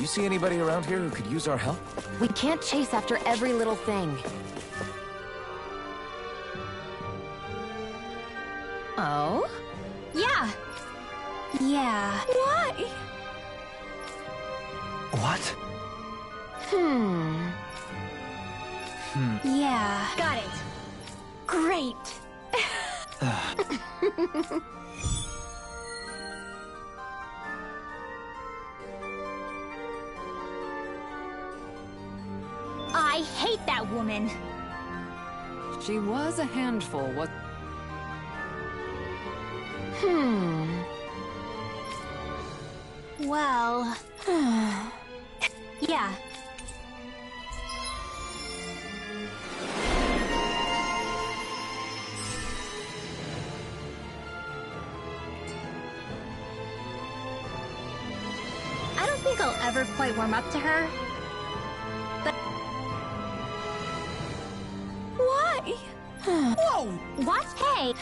You see anybody around here who could use our help? We can't chase after every little thing. Oh? Yeah. Yeah. Why? What? Yeah. Got it. Great. I hate that woman. She was a handful, what? Well... yeah. I don't think I'll ever quite warm up to her. But... Why? Whoa! What? Hey!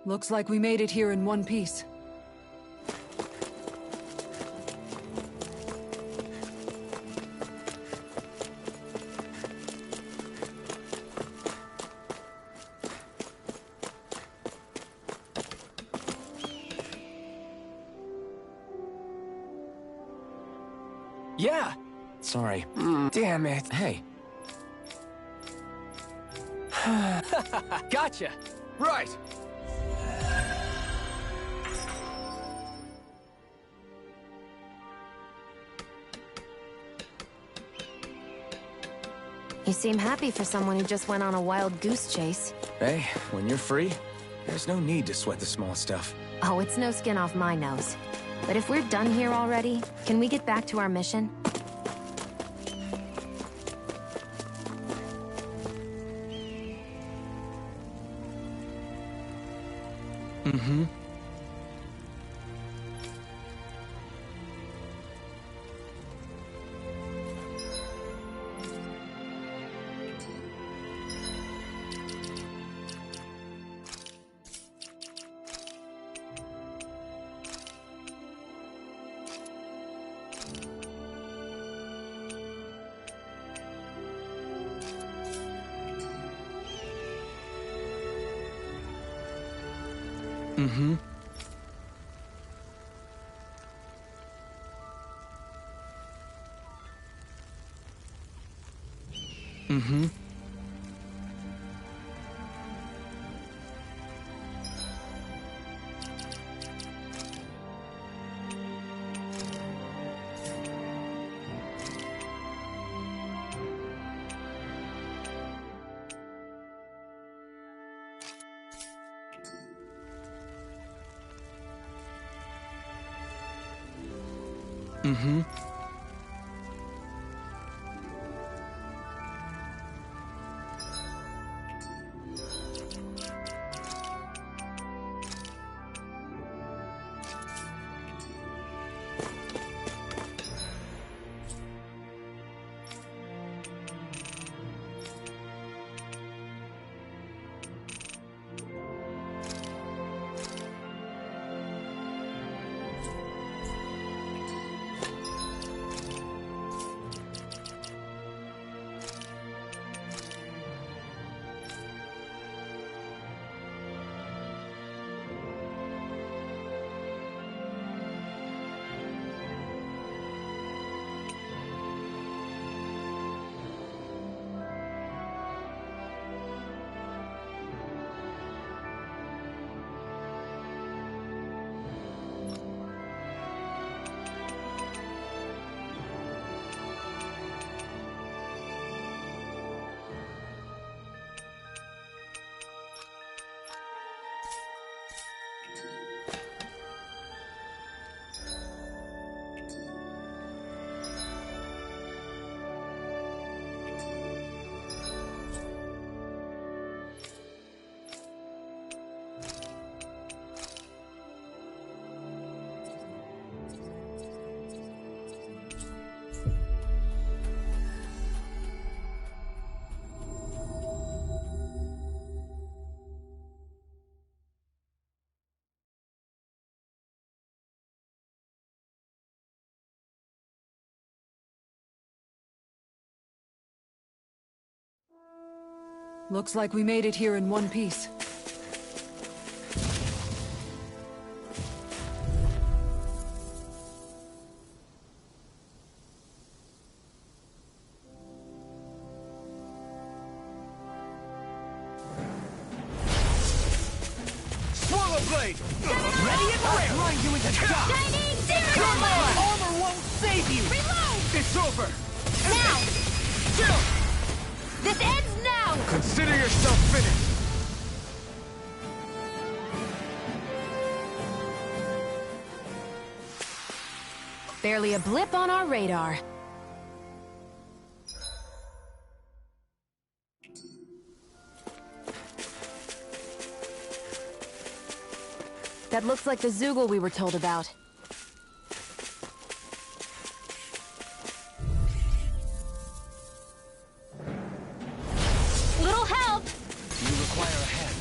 Looks like we made it here in one piece. Yeah! Sorry. Damn it. Hey. Gotcha! Right! You seem happy for someone who just went on a wild goose chase. Hey, when you're free, there's no need to sweat the small stuff. Oh, it's no skin off my nose. But if we're done here already, can we get back to our mission? Mm-hmm. Mm-hmm. Mm-hmm. Mm-hmm. Looks like we made it here in one piece. Swallow blade! Ready and ready! I'll grind you into dust! Shining Zero! Come on! Armor won't save you! Reload! It's over! Now! Chill! This ends now! Consider yourself finished! Barely a blip on our radar. That looks like the Zoogle we were told about. Little help! You require a hand.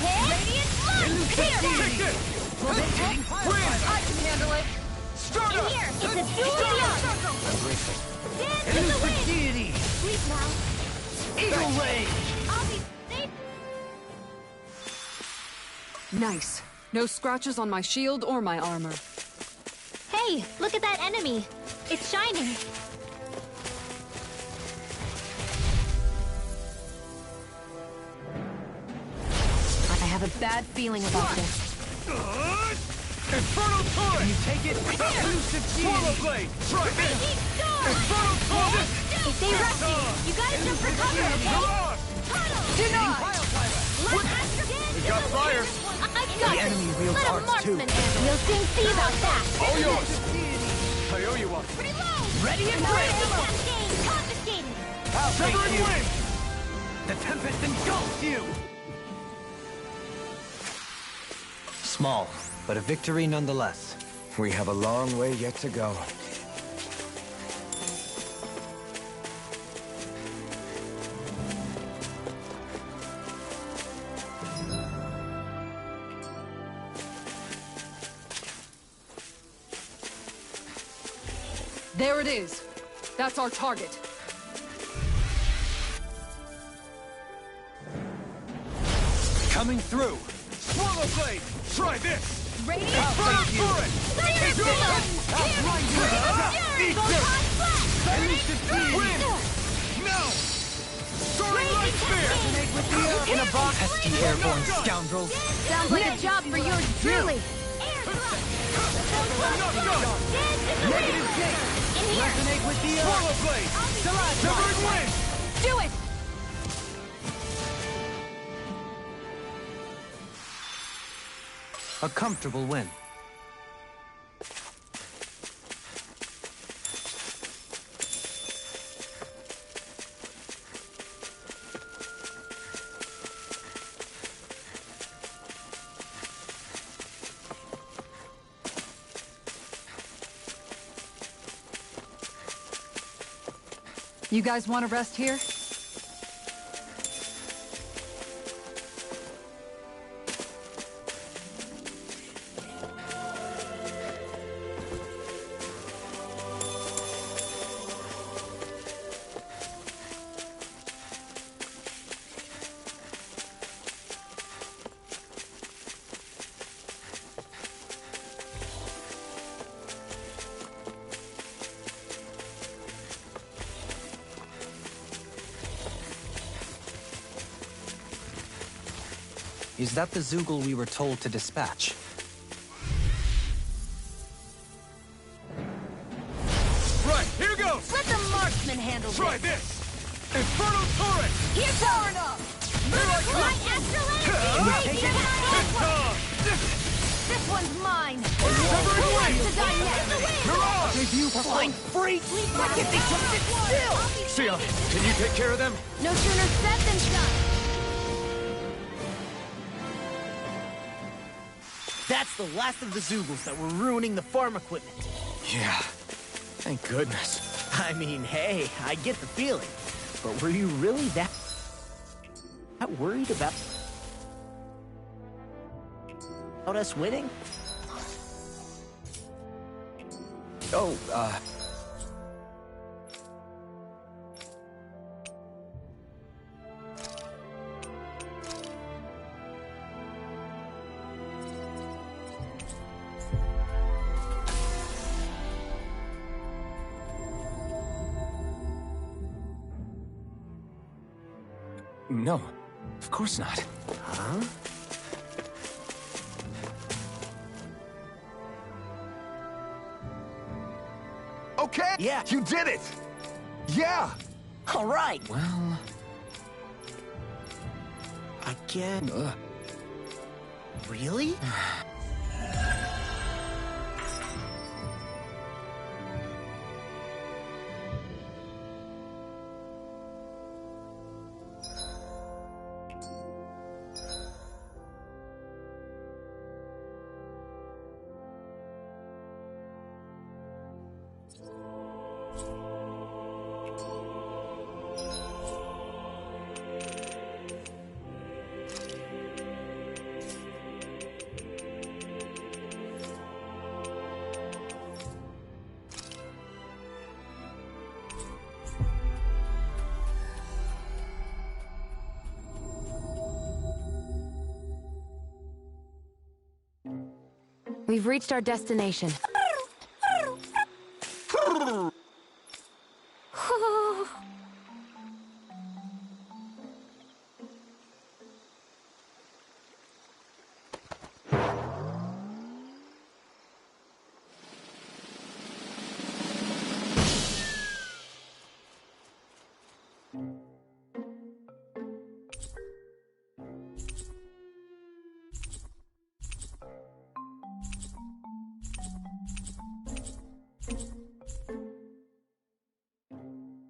Hit! Radiant Lunge! Here! Take this! Win! I can handle it! Start In up! here! It's a studio! I'm grateful. Dance to the wind! Deity! Sleep now! Eagle Rage! I'll be safe! Nice. No scratches on my shield or my armor. Hey, look at that enemy! It's shining! I have a bad feeling about this. Infernal Torrent! Can you take it? Elusive Swallow Blade! Try this! Raging Storm! Infernal Torrent! If they rush you gotta jump for cover, okay? Tunnel! Denied! We got fire! I got The enemy this! wields Let a ours, marksman too. handle it! We'll soon see about that! All yours! I owe you one. Reload! Ready and ready! Confiscated! I'll take you! Win. The Tempest engulfs you! Small, but a victory nonetheless. We have a long way yet to go. There it is. That's our target. Coming through! Swallow blade! Try this! Radiant Inferno turret! Eat Win! No! Soaring light spear! In a box, pesky airborne scoundrels. Sounds like a job for yours truly. Negative Jake. Resonate with the earth. Swallow blade! Severing wind! Do it! A comfortable win. You guys want to rest here? Is that the Zoogle we were told to dispatch? Right, here goes! Let the marksman handle Try this. this! Inferno turret! Here's powering up! Light astral energy! It's on! This one's mine! Severing Who wants wind! to die next? Mirage! Did you flying freak? Why can't they just sit still? Sia, can you take care of them? No sooner said than done! That's the last of the Zoogles that were ruining the farm equipment. Yeah. Thank goodness. I mean, hey, I get the feeling. But were you really that worried about us winning? Oh, no. Of course not. Huh? Okay! Yeah. You did it! Yeah! All right. Well... Again. Really? We've reached our destination.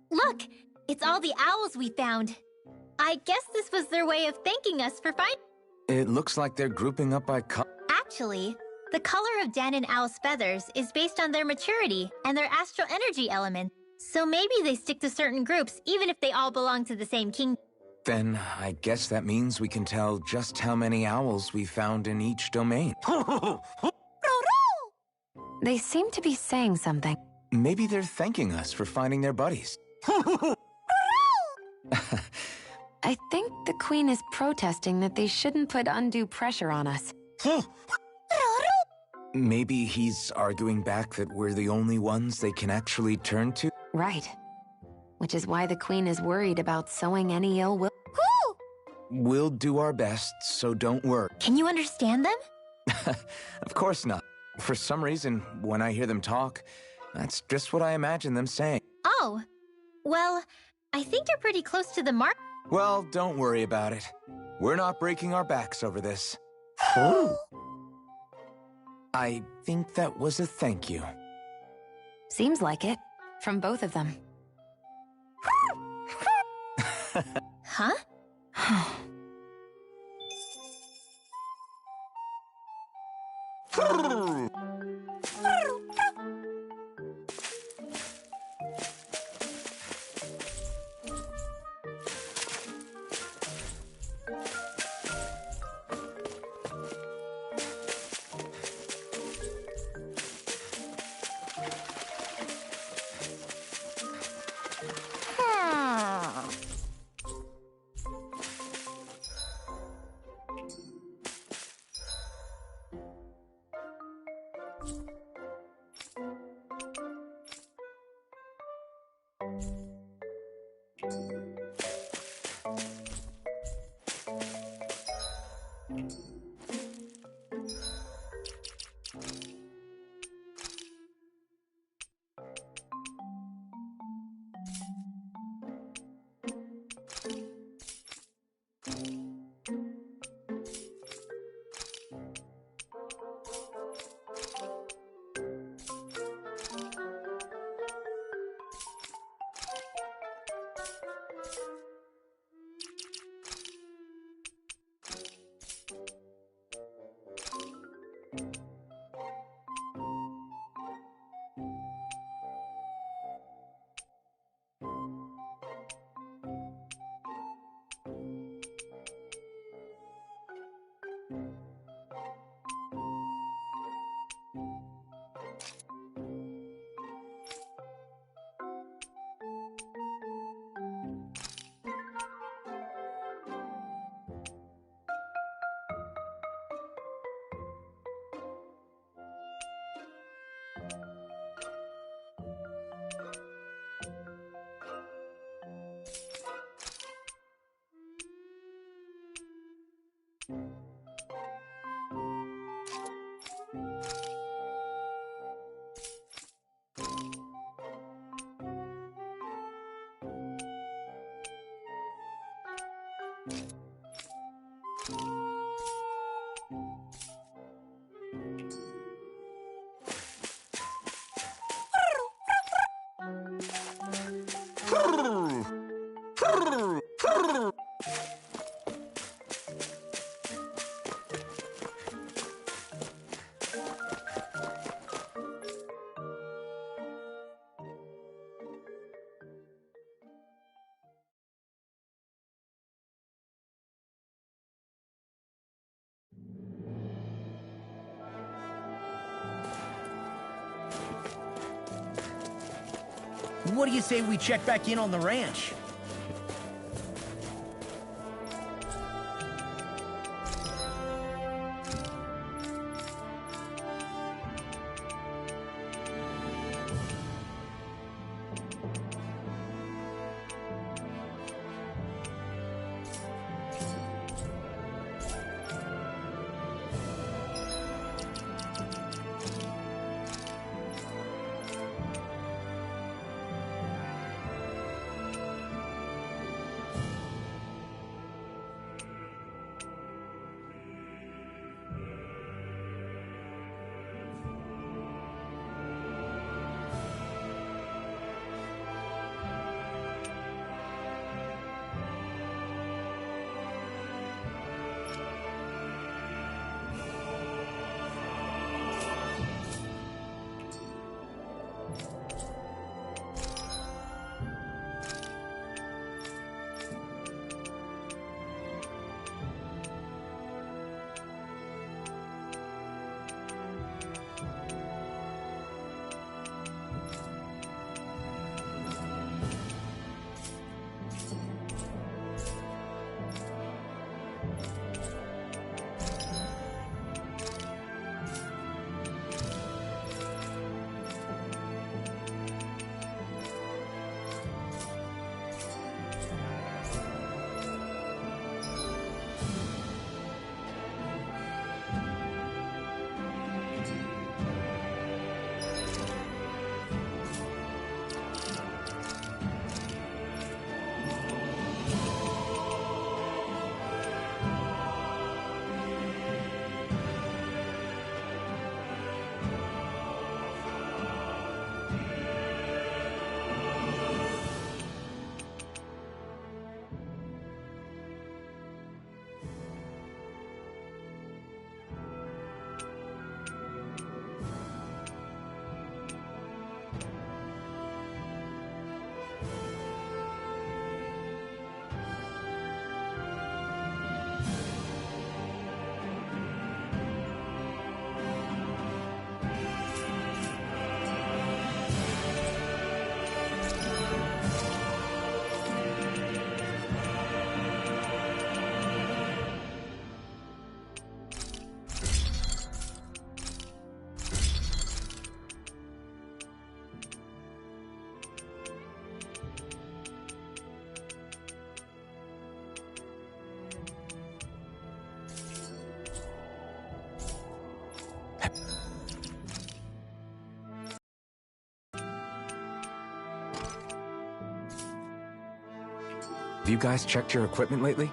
Look! It's all the owls we found. I guess this was their way of thanking us for finding... It looks like they're grouping up by Actually, the color of Dan and Owl's feathers is based on their maturity and their astral energy element. So maybe they stick to certain groups even if they all belong to the same kingdom. Then I guess that means we can tell just how many owls we found in each domain. They seem to be saying something. Maybe they're thanking us for finding their buddies. I think the Queen is protesting that they shouldn't put undue pressure on us. Maybe he's arguing back that we're the only ones they can actually turn to? Right. Which is why the Queen is worried about sowing any ill will. We'll do our best, so don't worry. Can you understand them? Of course not. For some reason, when I hear them talk, that's just what I imagine them saying. Oh, well, I think you're pretty close to the mark. Well, don't worry about it. We're not breaking our backs over this. I think that was a thank you. Seems like it. From both of them. Huh? What do you say we check back in on the ranch? Have you guys checked your equipment lately?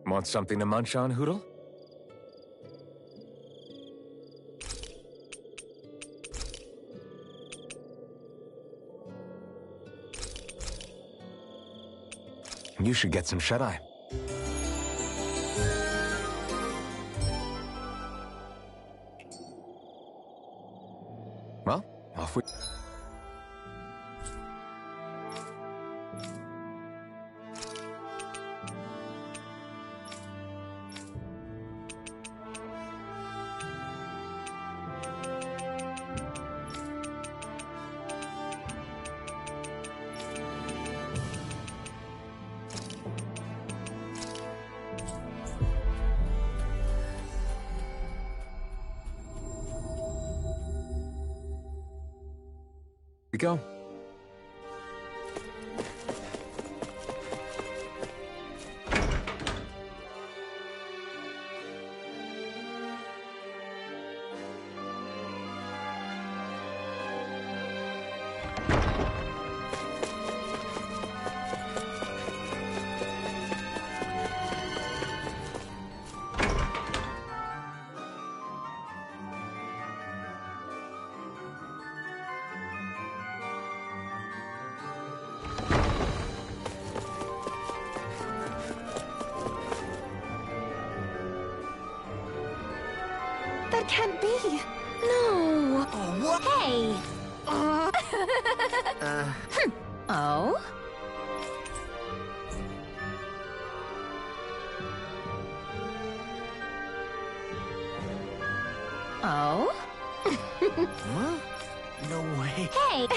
Want something to munch on, Hootle? You should get some shut-eye. Well, off we... we go. That can't be. No. Oh, what? Hey! Oh? Oh? Huh? No way. Hey!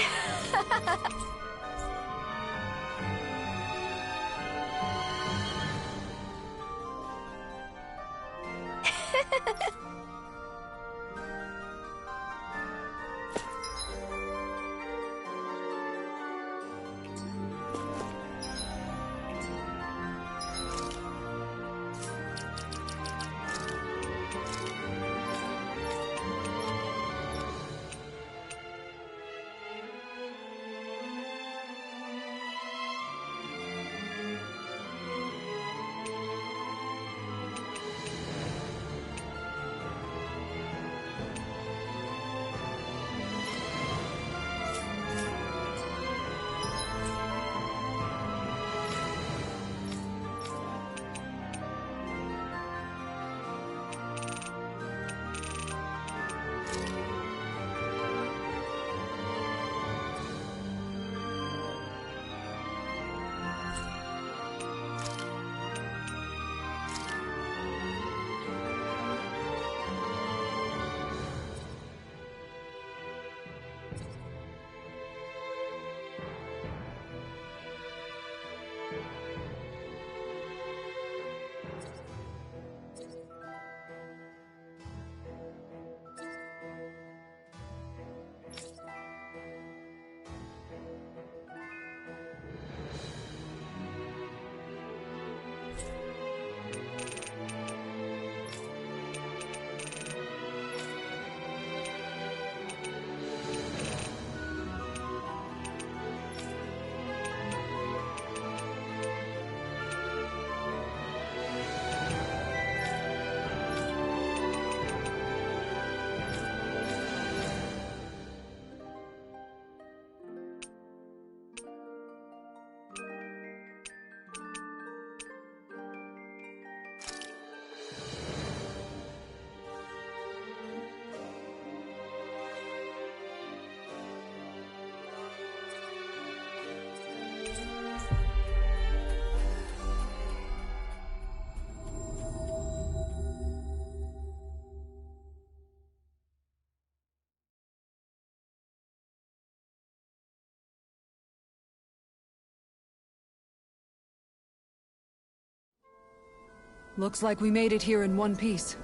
Looks like we made it here in one piece.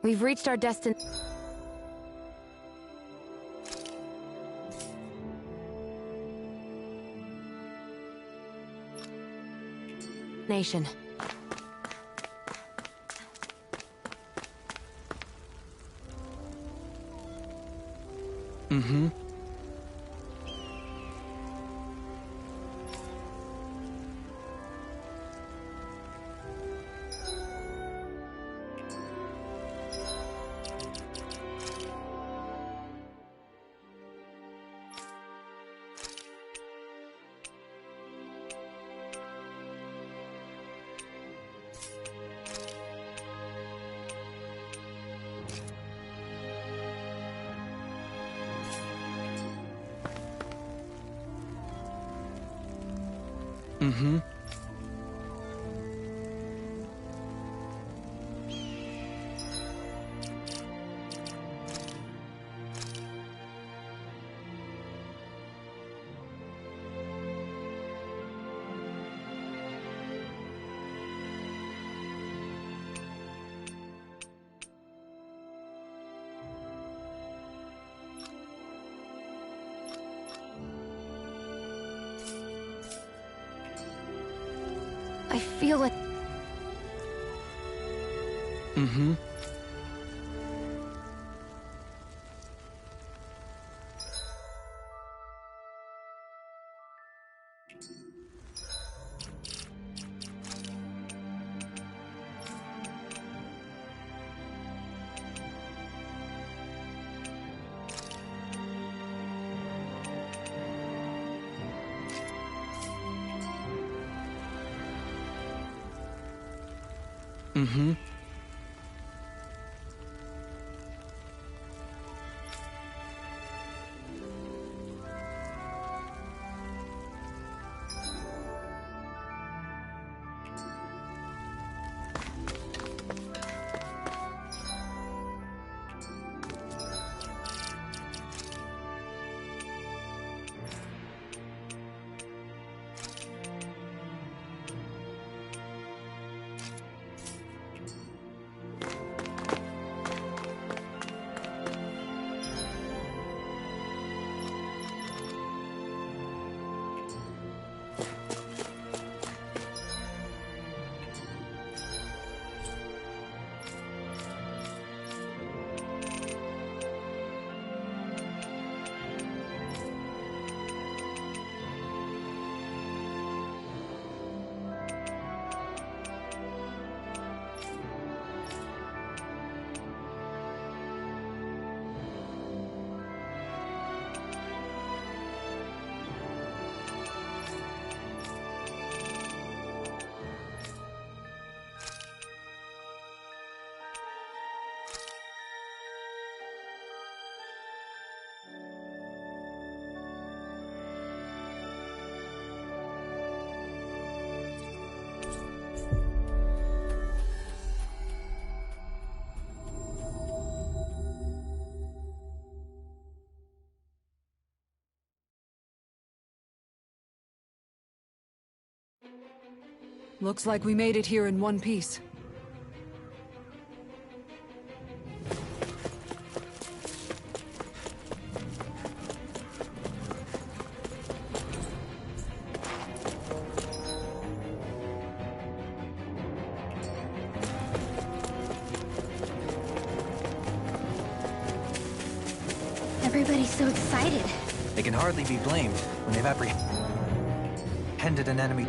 We've reached our destination. Mm-hmm. Mm-hmm. I feel it. Mm-hmm. Mm-hmm. Looks like we made it here in one piece. Everybody's so excited. They can hardly be blamed when they've apprehended an enemy.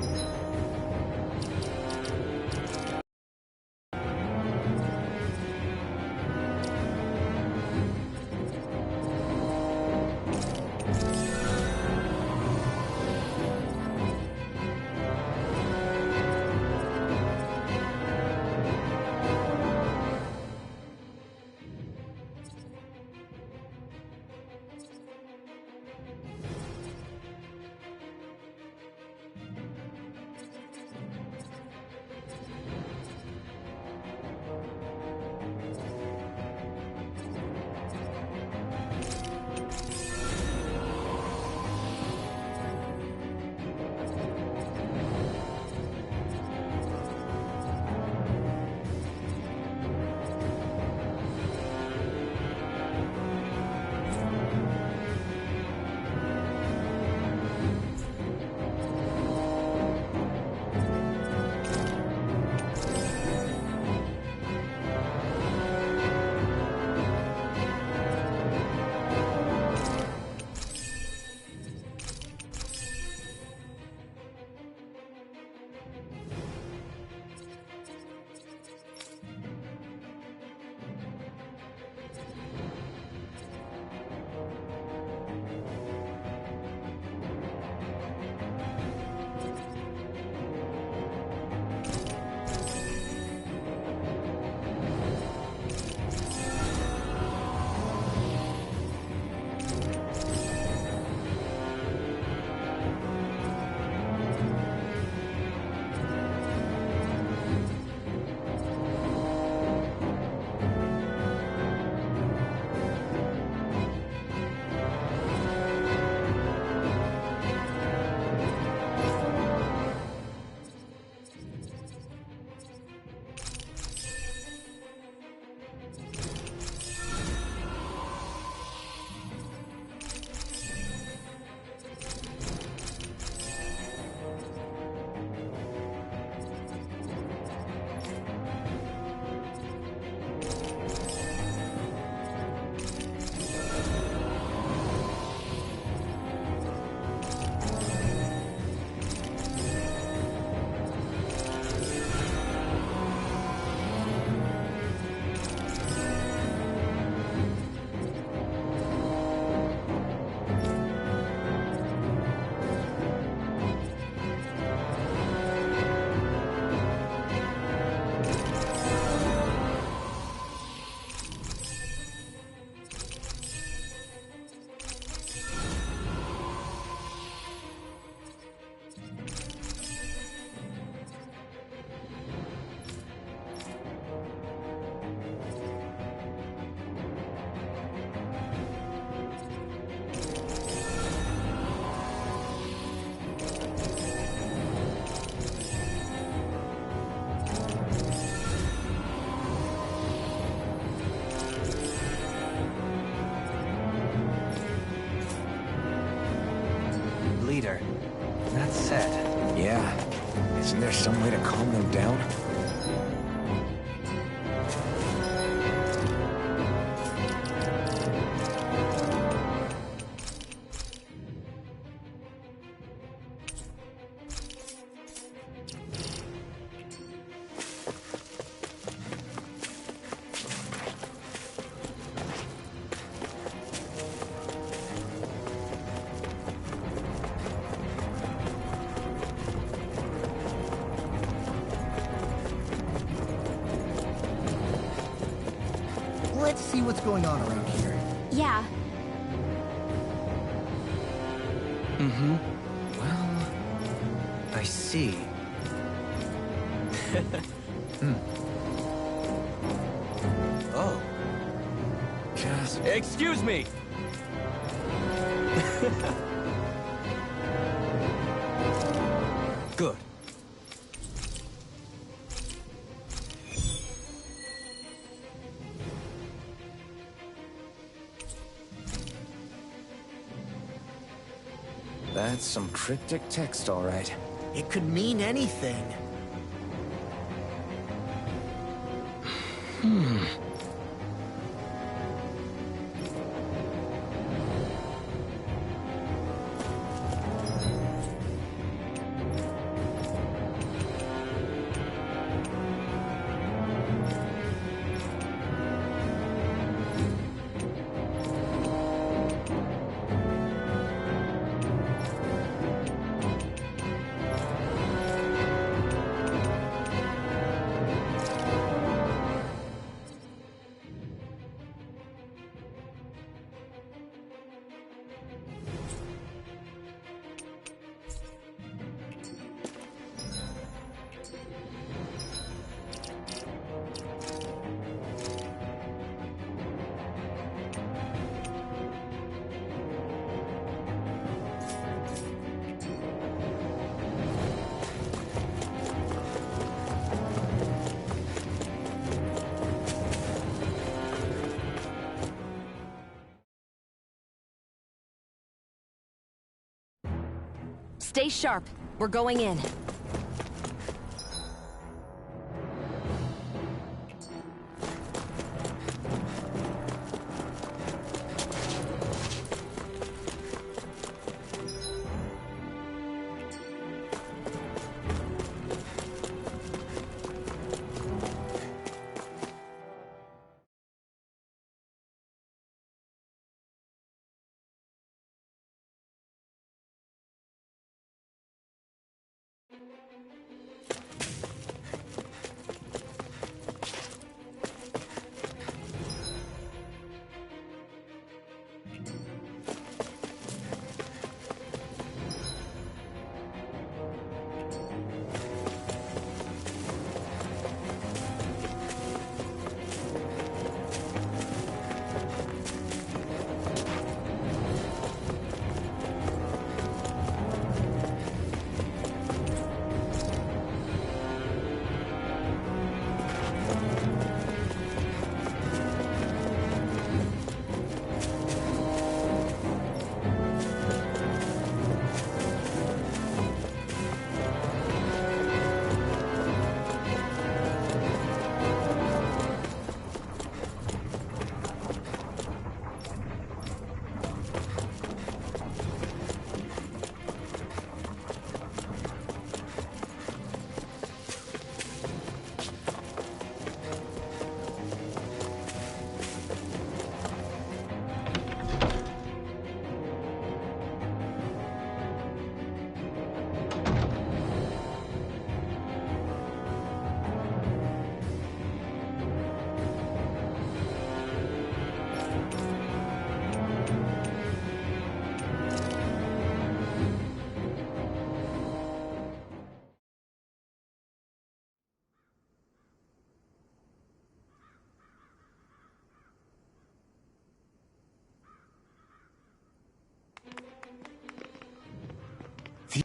Leader. That said... Yeah. Isn't there some way to calm them down? Let's see what's going on around here. Yeah. Mm-hmm. Well... I see. Oh. Just... Excuse me! Good. That's some cryptic text, all right. It could mean anything. Stay sharp. We're going in.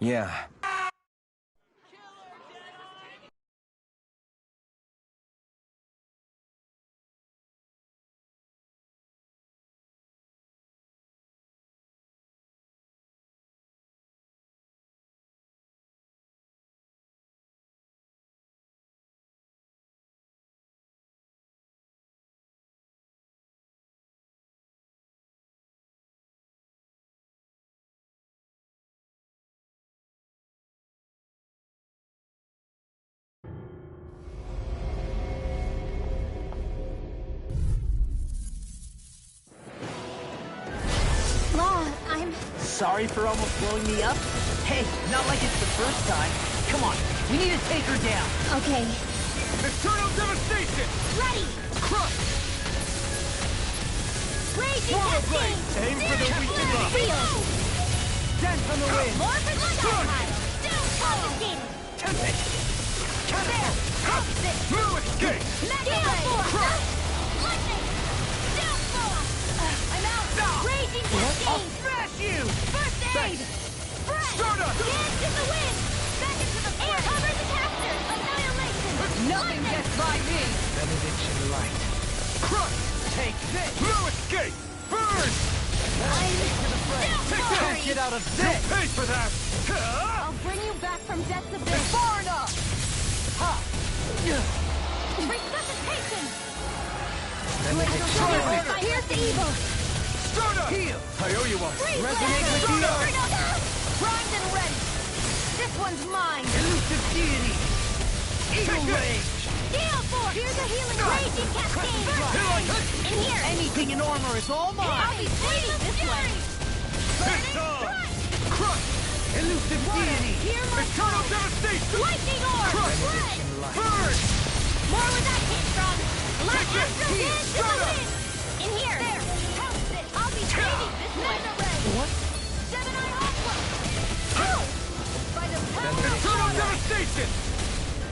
Yeah. Sorry for almost blowing me up? Hey, not like it's the first time. Come on, we need to take her down. Okay. Eternal devastation! Ready! Crush! Raging Swallow testing! blade! Aim for the weak spot! Field! Dent on the wind! More for the stockpile! Confiscated! Tempest! There! Opposite! Blue escape! Mega Blade! Lightning! Downfall! I'm out! Raging I'll testing! smash you! First aid! Fresh! Stardust! Dance in the wind! Back into the fray! Cover the caster! Annihilation! Nothing gets by me! Benediction light. Crush! Take this! Blue escape! Burn! Can't get out of this! Pay for that! I'll bring you back from death's abyss. Far enough! Ha! Resuscitation! Here's the evil! Start up! Heal! I owe you one. Resonate with the earth! Primed and ready! This one's mine! Elusive deity! Eagle rage! Gale Force! Here's a healing raging cascade! In here! Anything in armor is all mine! I'll be bleeding this way! It's on! Crush! Elusive deity! Hear my Eternal devastation! lightning orb! Crush! Red! Burn! More where that came from! Light Take it! astral Heal! dance in the Start up! wind! In here! There! House it! I'll be bleeding this way! What? Gemini Aqua! By the power of Eternal water! devastation!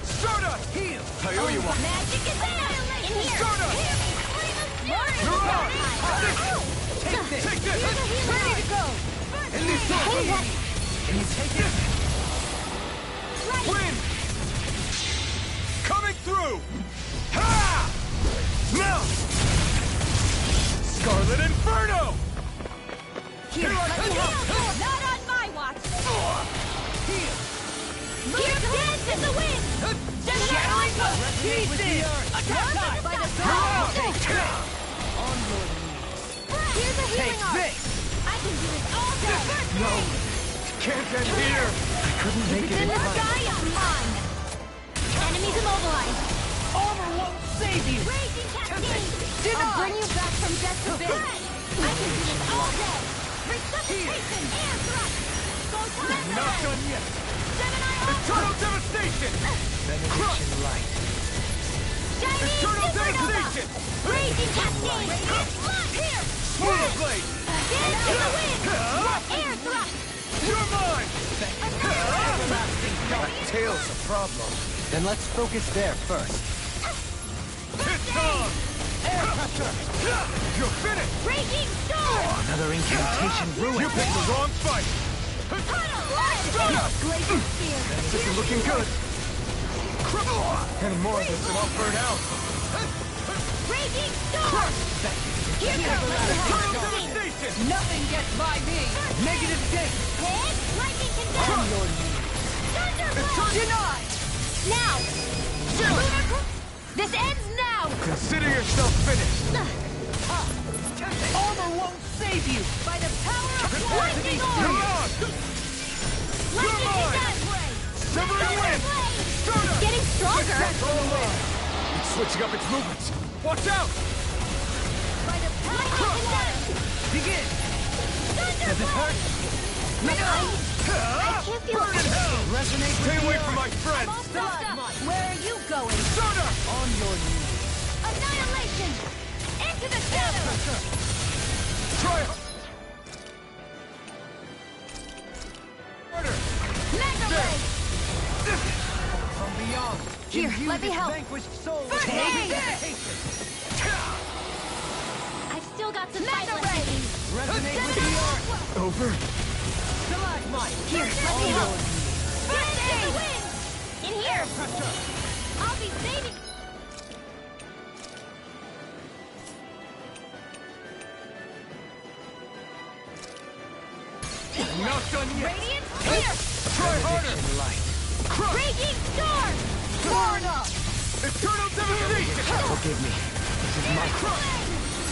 Start up! Heal! I owe you one. Magic is there! In here! Start up! Hear me! Scream of fury! You're on! Take this! Take this! Here's a healing Ready to go! Elusive deity! Can you take it? Wind! Coming through! Ha! Now! Scarlet Inferno! Here, let me help! Not on my watch! Heal! Here, dance in the wind! Gemini Aqua! Resonate with the earth! Attack us! By the You're on! power! On your knees! Here's a Take healing arm! this! I can do it all day! No! Can't end here! I couldn't make it In in the time. sky is mine! Enemies immobilized! Armor won't save you! Raging cascade! Denied! I'll bring you back from death's abyss! I can do this all day! Resuscitation! Air thrust! Go time! Not done yet! Gemini Aqua! Eternal devastation! Benediction light. Chinese Eternal supernova! devastation! Raging cascade! Flood! Here! Swirl blade! Dance in the wind! Air thrust! You're mine! Everlasting dark. Tail's a problem. Then let's focus there first. It's on! Air pressure! You're finished! Raging storm! Another incantation You ruined. picked the wrong fight! Tunnel! Blood! Blazing spear! This is looking good. Any more of this and I'll burn out. Raging storm! Here comes the Eternal cascade! devastation! Nothing gets by me! Negative date! Hit! Lightning On condemned! your knees! Thunderblast! Denied! Now! This ends now! Consider yourself finished! Armor won't save you! By the power of lightning You're orb! on! Lightning mine! condemned! Severing wind! Start up! Getting stronger! It's switching up its movements! Watch out! By the power of condemned! Begin! Does it hurt? I can't feel Burn in hell! Resonate with Stay the away earth. from my friend! all stopped up! Where are you going? Start up! On your knees! Annihilation! Into the shadows! Try harder! Mega ray! From beyond! Here, imbue let me this help. vanquished soul with First aid! resuscitation. I've still got some fight Mega left ray! in me. Resonate with the earth! Over? Stalagmite! Here, let me On help! your knees! First aid! In here! Pressure! I'll be saving... Not done yet! Radiant here! Try harder! Benediction light. Raging storm! Far enough! Eternal devastation! Forgive me. This is my Crush!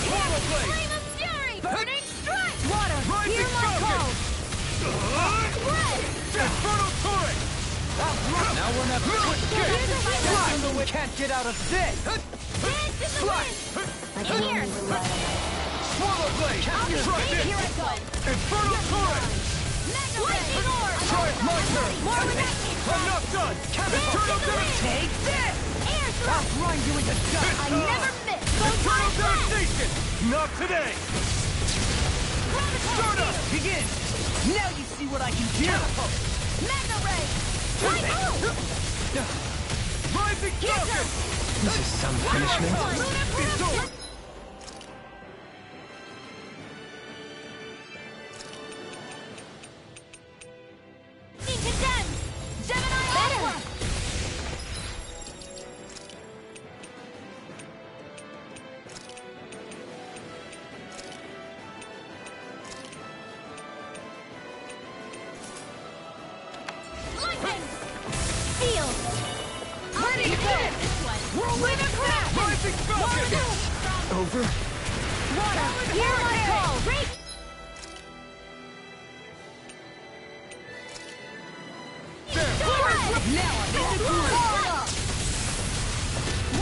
Swallow blade! Flame of fury! Burning strike! Water! Rising Hear my falcon! call! Spread! Infernal torrent! Now we're not Here's a healing! We can't get out of this! Dance in the wind! In here! Swallow blade! Try this! Here I go! Infernal torrent! Mega lightning orb! Try it, my turn! More where that came from! I'm not done! Eternal devastation! Take this! Air thrust! Grind you into dust! I never miss! Go Eternal time flat! devastation! Not today! Start up! Begin! Now you see what I can do! Mega ray! Lightning! Rising falcon! This is some punishment. It's over! Condemned! Gemini Aqua! over? Water, hear my call! Break! Now I'm in the groove!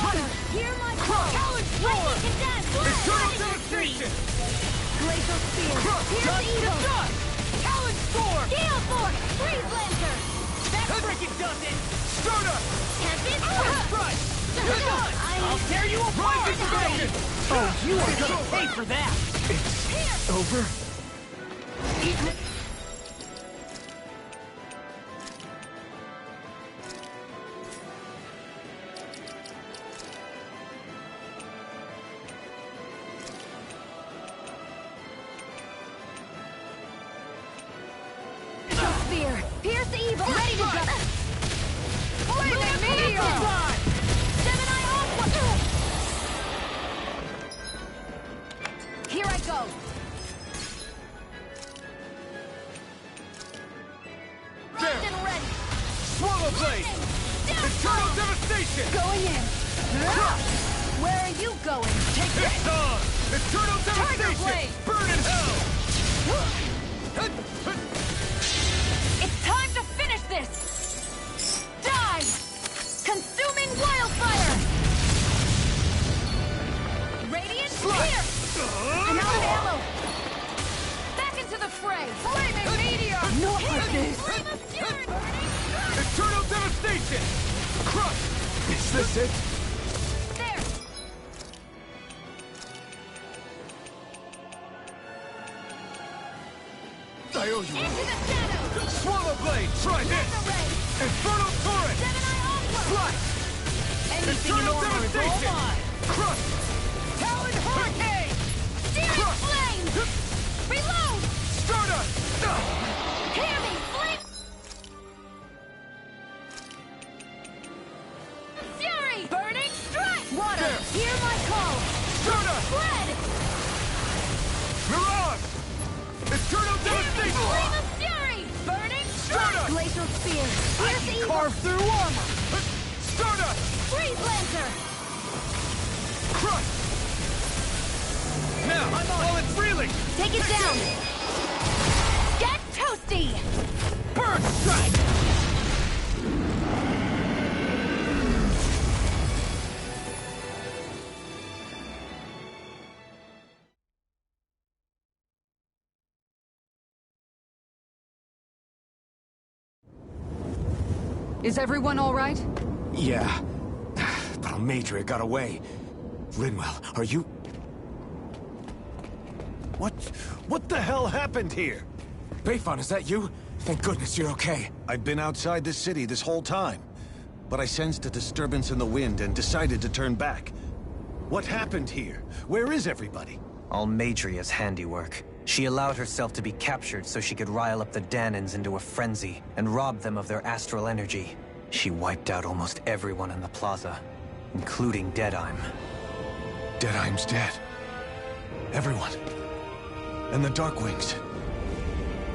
Water, hear my call! Lightning condemned! Eternal devastation! Glacial spear, pierce evil! Talon storm! Gale force, freeze lancer! That freaking does it! Stardust! Tempest, Strike! You're done! I'll tear you apart! Rising Dragon! Oh, you are gonna pay for that! Over? spear, pierce evil! Ready to go! Flaming meteor! Gemini Aqua! Here I go! Rocked and ready! Swallow Blade! Eternal devastation! Going in! Where are you going? Take It's this! on! Eternal devastation! Blade! Burn in hell! It's time to finish this! Die! Consuming wildfire! Radiant spear! I'm out of ammo! Back into the fray! Flaming meteor! Not like this! Flame of fury! Eternal devastation! Crush! Is this it? There! I owe you Into one. the shadows! Swallow Blade! Try this! Array! Infernal Torrent! Gemini Aqua! Flight! Anything in Eternal order is all devastation! mine! Crush! Talon Hurricane! Searing flame! Reload! Stardust! Hear me! Flame! Fury! Burning strike! Water! There. Hear my call! Stardust! Fled! Mirage! Eternal Hear me! devastation! Flame of fury! Burning strike! Stardust! Glacial spear! Pierce evil! Carve through armor! Stardust! Freeze lancer! Crush! Now, while it's reeling! Take it down! Get toasty! Burn strike! Is everyone all right? Yeah. But Almadria got away. Linwell, are you... What the hell happened here? Bayfon, is that you? Thank goodness you're okay. I've been outside the city this whole time, but I sensed a disturbance in the wind and decided to turn back. What happened here? Where is everybody? Almadria's handiwork. She allowed herself to be captured so she could rile up the Danans into a frenzy and rob them of their astral energy. She wiped out almost everyone in the plaza, including Deadheim. Deadheim's dead. Everyone. And the Darkwings.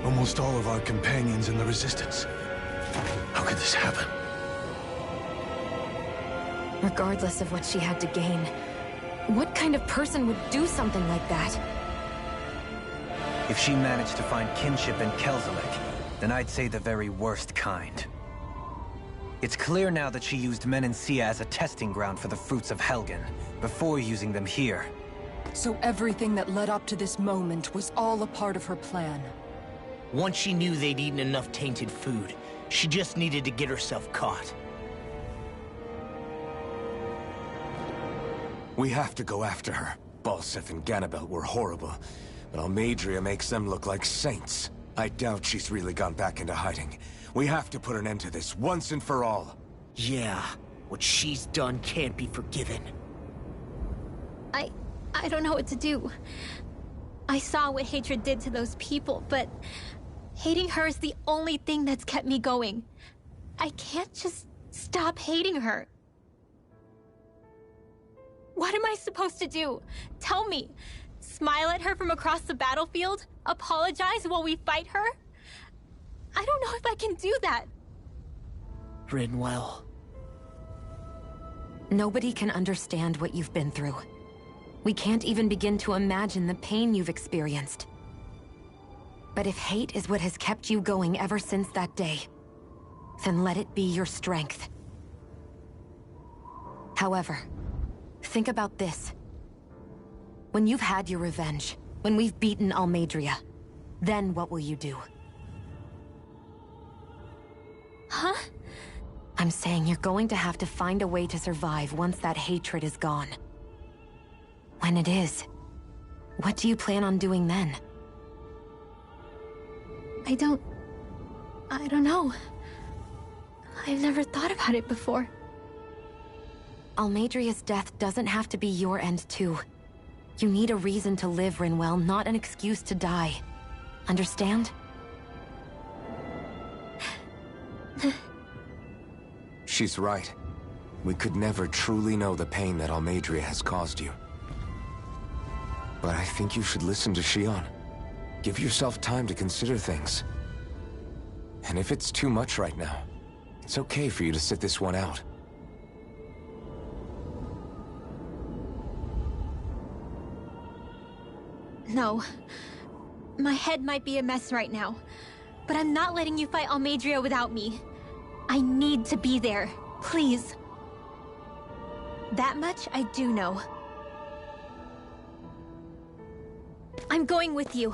Almost all of our companions in the Resistance. How could this happen? Regardless of what she had to gain, what kind of person would do something like that? If she managed to find kinship in Kelzelik, then I'd say the very worst kind. It's clear now that she used Menancia as a testing ground for the fruits of Helgen, before using them here. So everything that led up to this moment was all a part of her plan. Once she knew they'd eaten enough tainted food, she just needed to get herself caught. We have to go after her. Balseth and Ganabelt were horrible, but Almadria makes them look like saints. I doubt she's really gone back into hiding. We have to put an end to this once and for all. Yeah, what she's done can't be forgiven. I don't know what to do. I saw what hatred did to those people, but hating her is the only thing that's kept me going. I can't just stop hating her. What am I supposed to do? Tell me. Smile at her from across the battlefield? Apologize while we fight her? I don't know if I can do that. Rinwell. Nobody can understand what you've been through. We can't even begin to imagine the pain you've experienced. But if hate is what has kept you going ever since that day, then let it be your strength. However, think about this. When you've had your revenge, when we've beaten Almeidrea, then what will you do? Huh? I'm saying you're going to have to find a way to survive once that hatred is gone. When it is, what do you plan on doing then? I don't know. I've never thought about it before. Almeidrea's death doesn't have to be your end too. You need a reason to live, Rinwell, not an excuse to die. Understand? She's right. We could never truly know the pain that Almeidrea has caused you. But I think you should listen to Shion. Give yourself time to consider things. And if it's too much right now, it's okay for you to sit this one out. No. My head might be a mess right now, but I'm not letting you fight Almeidrea without me. I need to be there. Please. That much I do know. I'm going with you.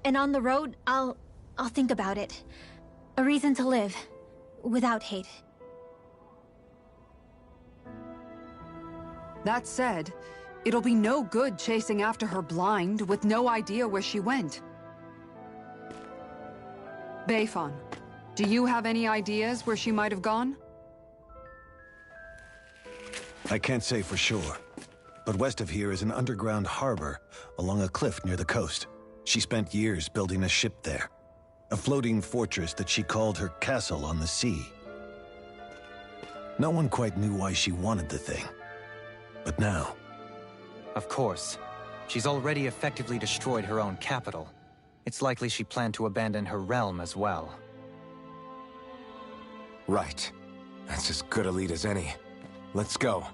And on the road, I'll think about it. A reason to live. Without hate. That said, it'll be no good chasing after her blind, with no idea where she went. Beifon, do you have any ideas where she might have gone? I can't say for sure, but west of here is an underground harbor along a cliff near the coast. She spent years building a ship there. A floating fortress that she called her castle on the sea. No one quite knew why she wanted the thing. But now... Of course. She's already effectively destroyed her own capital. It's likely she planned to abandon her realm as well. Right. That's as good a lead as any. Let's go.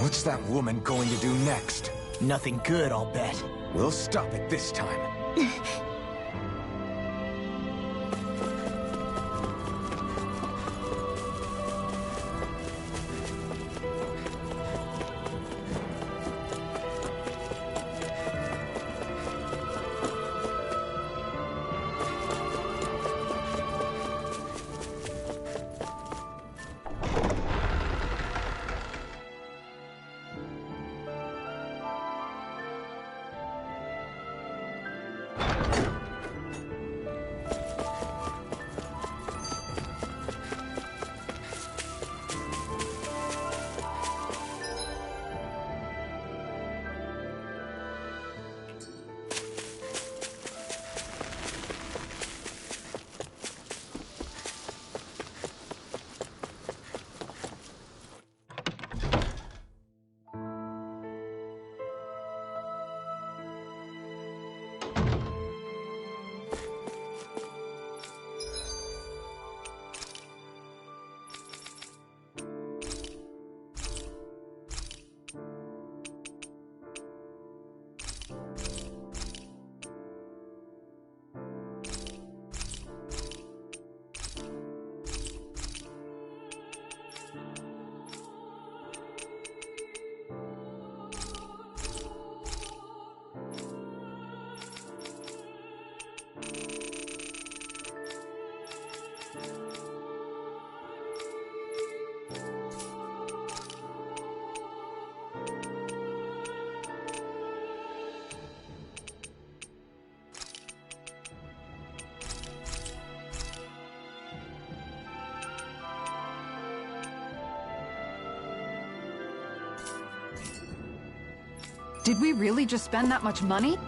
What's that woman going to do next? Nothing good, I'll bet. We'll stop it this time. Did we really just spend that much money?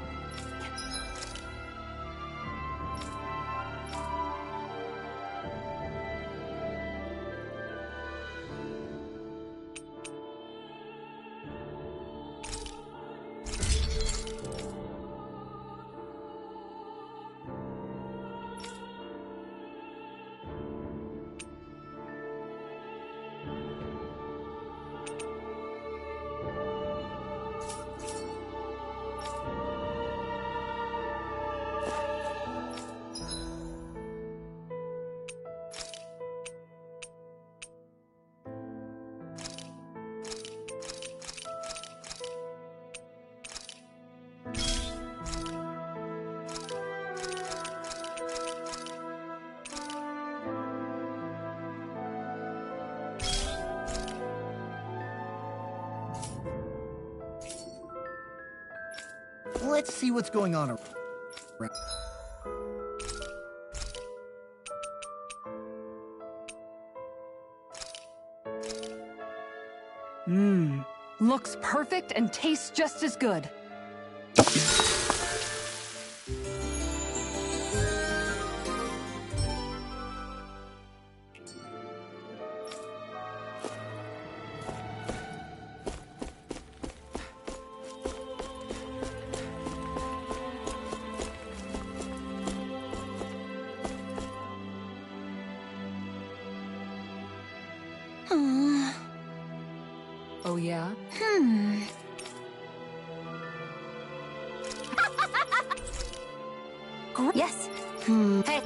Let's see what's going on around. Looks perfect and tastes just as good. Oh, yeah? Yes. Hey.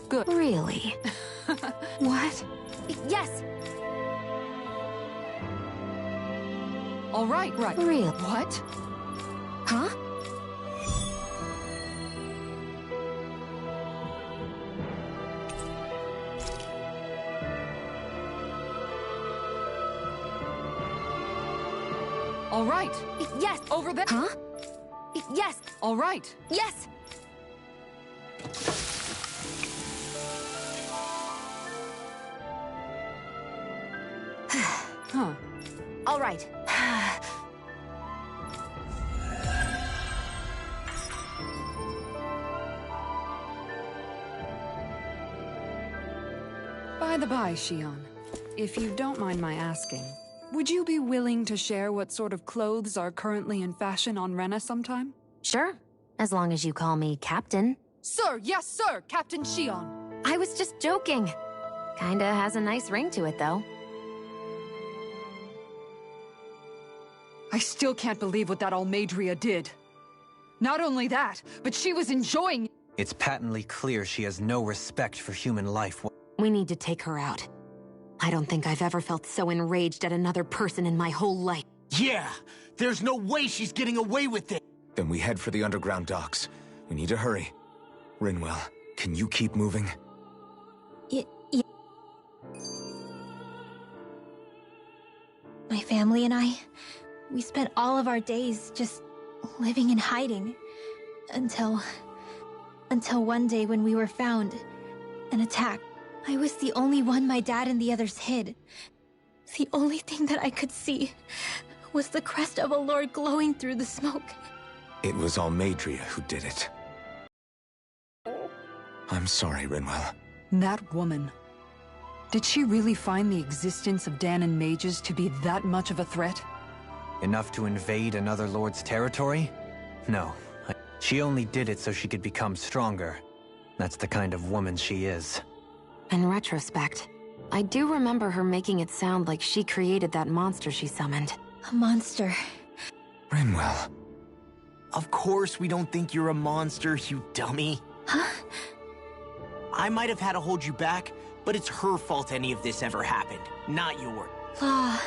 Good. Really? What? Yes. All right. Real. What? Huh? All right. Yes. Over there. Huh? Yes. All right. Yes. Huh. All right. By the by, Shion, if you don't mind my asking, would you be willing to share what sort of clothes are currently in fashion on Rena sometime? Sure. As long as you call me Captain. Sir, yes, sir, Captain Shion. I was just joking. Kinda has a nice ring to it, though. I still can't believe what that Almadria did. Not only that, but she was enjoying... It's patently clear she has no respect for human life. We need to take her out. I don't think I've ever felt so enraged at another person in my whole life. Yeah! There's no way she's getting away with it! Then we head for the underground docks. We need to hurry. Rinwell, can you keep moving? Yeah. My family and I, we spent all of our days just living in hiding. Until one day when we were found and attacked. I was the only one my dad and the others hid. The only thing that I could see was the crest of a lord glowing through the smoke. It was Almadria who did it. I'm sorry, Rinwell. That woman. Did she really find the existence of Danon mages to be that much of a threat? Enough to invade another lord's territory? No. She only did it so she could become stronger. That's the kind of woman she is. In retrospect, I do remember her making it sound like she created that monster she summoned. A monster. Rinwell. Of course we don't think you're a monster, you dummy. Huh? I might have had to hold you back, but it's her fault any of this ever happened, not yours. Law.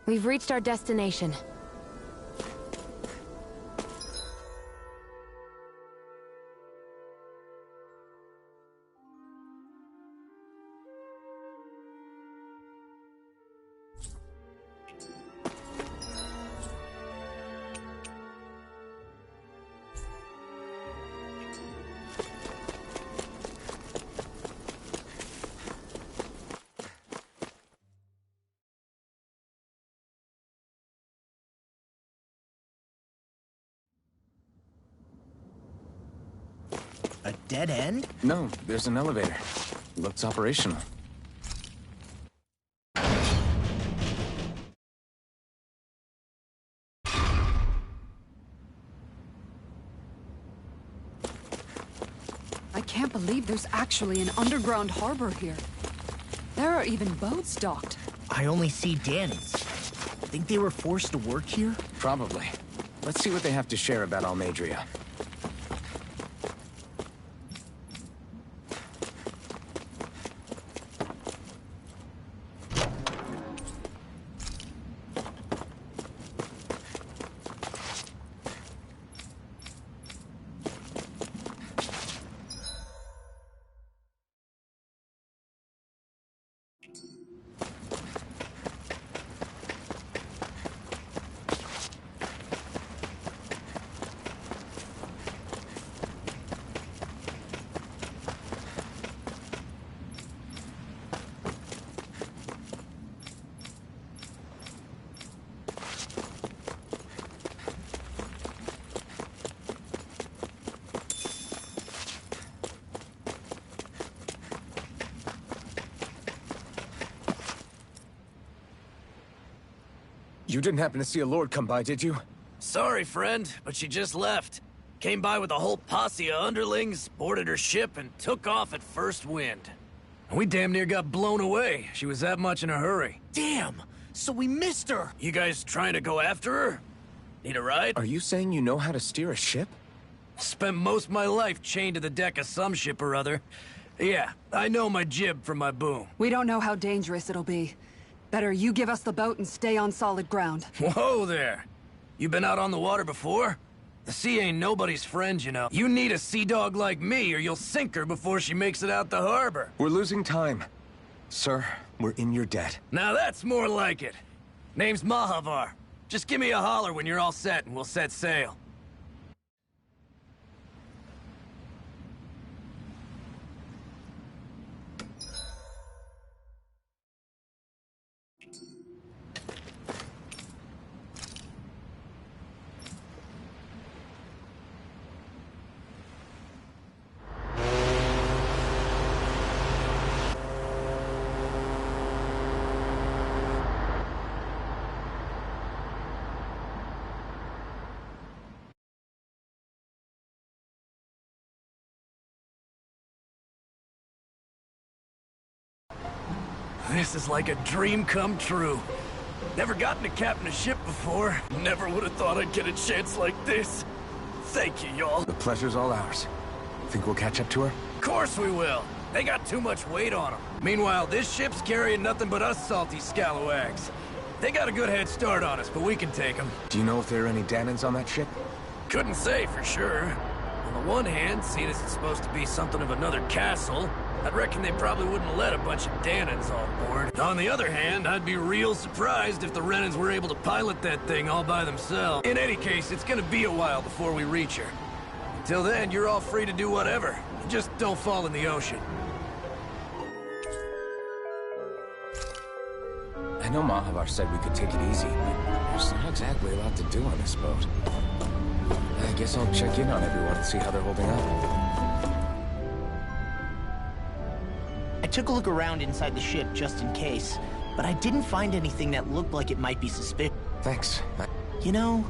We've reached our destination. A dead end? No, there's an elevator. Looks operational. I can't believe there's actually an underground harbor here. There are even boats docked. I only see Dannons. Think they were forced to work here? Probably. Let's see what they have to share about Almadria. You didn't happen to see a lord come by, did you? Sorry, friend, but she just left. Came by with a whole posse of underlings, boarded her ship, and took off at first wind. We damn near got blown away. She was that much in a hurry. Damn! So we missed her! You guys trying to go after her? Need a ride? Are you saying you know how to steer a ship? Spent most of my life chained to the deck of some ship or other. Yeah, I know my jib from my boom. We don't know how dangerous it'll be. Better you give us the boat and stay on solid ground. Whoa there! You been out on the water before? The sea ain't nobody's friend, you know. You need a sea dog like me, or you'll sink her before she makes it out the harbor. We're losing time. Sir, we're in your debt. Now that's more like it. Name's Mahavar. Just give me a holler when you're all set, and we'll set sail. This is like a dream come true. Never gotten to captain a ship before. Never would have thought I'd get a chance like this. Thank you, y'all. The pleasure's all ours. Think we'll catch up to her? Of course we will. They got too much weight on them. Meanwhile, this ship's carrying nothing but us salty scalawags. They got a good head start on us, but we can take them. Do you know if there are any Dannons on that ship? Couldn't say for sure. On the one hand, seeing as it's supposed to be something of another castle, I'd reckon they probably wouldn't let a bunch of Dannons on board. On the other hand, I'd be real surprised if the Renans were able to pilot that thing all by themselves. In any case, it's gonna be a while before we reach her. Until then, you're all free to do whatever. Just don't fall in the ocean. I know Mahavar said we could take it easy, but there's not exactly a lot to do on this boat. I guess I'll check in on everyone and see how they're holding up. I took a look around inside the ship just in case, but I didn't find anything that looked like it might be suspicious. Thanks. You know,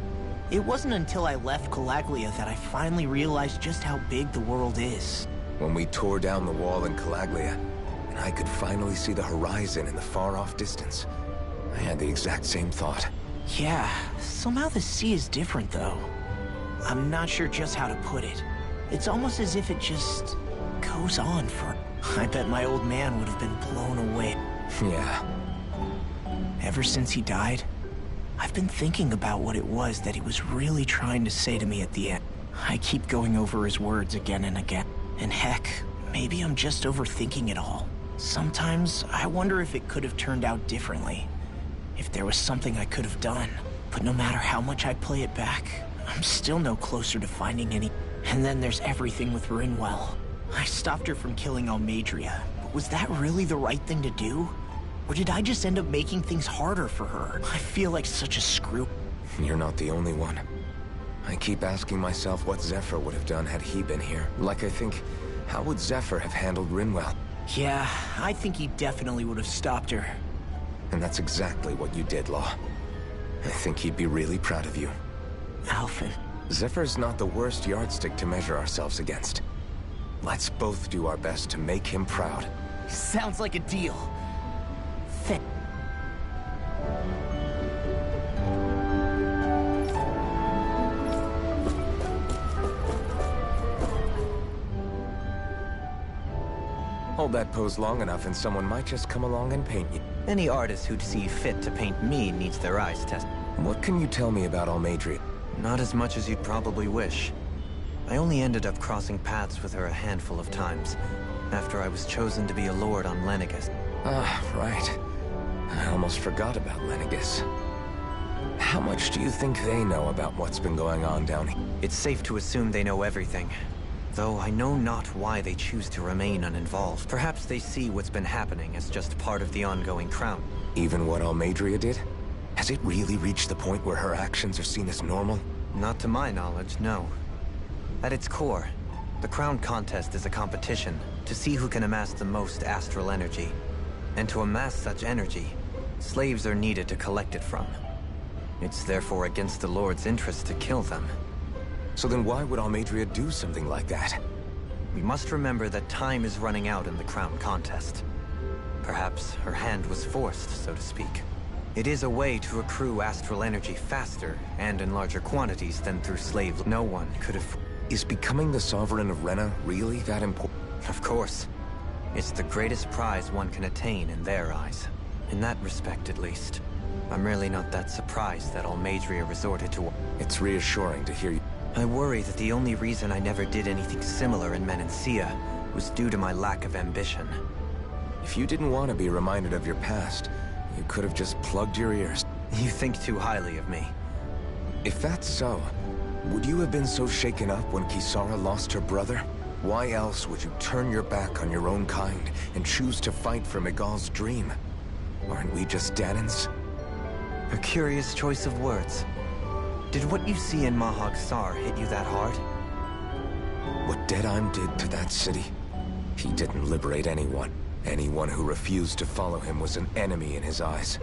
it wasn't until I left Calaglia that I finally realized just how big the world is. When we tore down the wall in Calaglia, and I could finally see the horizon in the far-off distance, I had the exact same thought. Yeah, somehow the sea is different, though. I'm not sure just how to put it. It's almost as if it just goes on for... I bet my old man would have been blown away. Yeah. Ever since he died, I've been thinking about what it was that he was really trying to say to me at the end. I keep going over his words again and again. And heck, maybe I'm just overthinking it all. Sometimes I wonder if it could have turned out differently. If there was something I could have done. But no matter how much I play it back, I'm still no closer to finding any. And then there's everything with Rinwell. I stopped her from killing Almadria, but was that really the right thing to do? Or did I just end up making things harder for her? I feel like such a screw. You're not the only one. I keep asking myself what Zephyr would have done had he been here. Like I think, how would Zephyr have handled Rinwell? Yeah, I think he definitely would have stopped her. And that's exactly what you did, Law. I think he'd be really proud of you. Alphen. Zephyr's not the worst yardstick to measure ourselves against. Let's both do our best to make him proud. Sounds like a deal. Hold that pose long enough and someone might just come along and paint you. Any artist who'd see fit to paint me needs their eyes tested. What can you tell me about Almadria? Not as much as you'd probably wish. I only ended up crossing paths with her a handful of times, after I was chosen to be a lord on Lenegus. Ah, right. I almost forgot about Lenegus. How much do you think they know about what's been going on down here? It's safe to assume they know everything. Though I know not why they choose to remain uninvolved. Perhaps they see what's been happening as just part of the ongoing crown. Even what Almadria did? Has it really reached the point where her actions are seen as normal? Not to my knowledge, no. At its core, the crown contest is a competition to see who can amass the most astral energy. And to amass such energy, slaves are needed to collect it from. It's therefore against the Lord's interest to kill them. So then why would Almadria do something like that? We must remember that time is running out in the crown contest. Perhaps her hand was forced, so to speak. It is a way to accrue astral energy faster and in larger quantities than through slave. No one could have... Is becoming the Sovereign of Rena really that important? Of course. It's the greatest prize one can attain in their eyes. In that respect, at least. I'm really not that surprised that Almadria resorted to... It's reassuring to hear you. I worry that the only reason I never did anything similar in Menancia was due to my lack of ambition. If you didn't want to be reminded of your past, you could have just plugged your ears. You think too highly of me. If that's so, would you have been so shaken up when Kisara lost her brother? Why else would you turn your back on your own kind and choose to fight for Miguel's dream? Aren't we just Danans? A curious choice of words. Did what you see in Mahag Sar hit you that hard? What Deadheim did to that city, he didn't liberate anyone. Anyone who refused to follow him was an enemy in his eyes.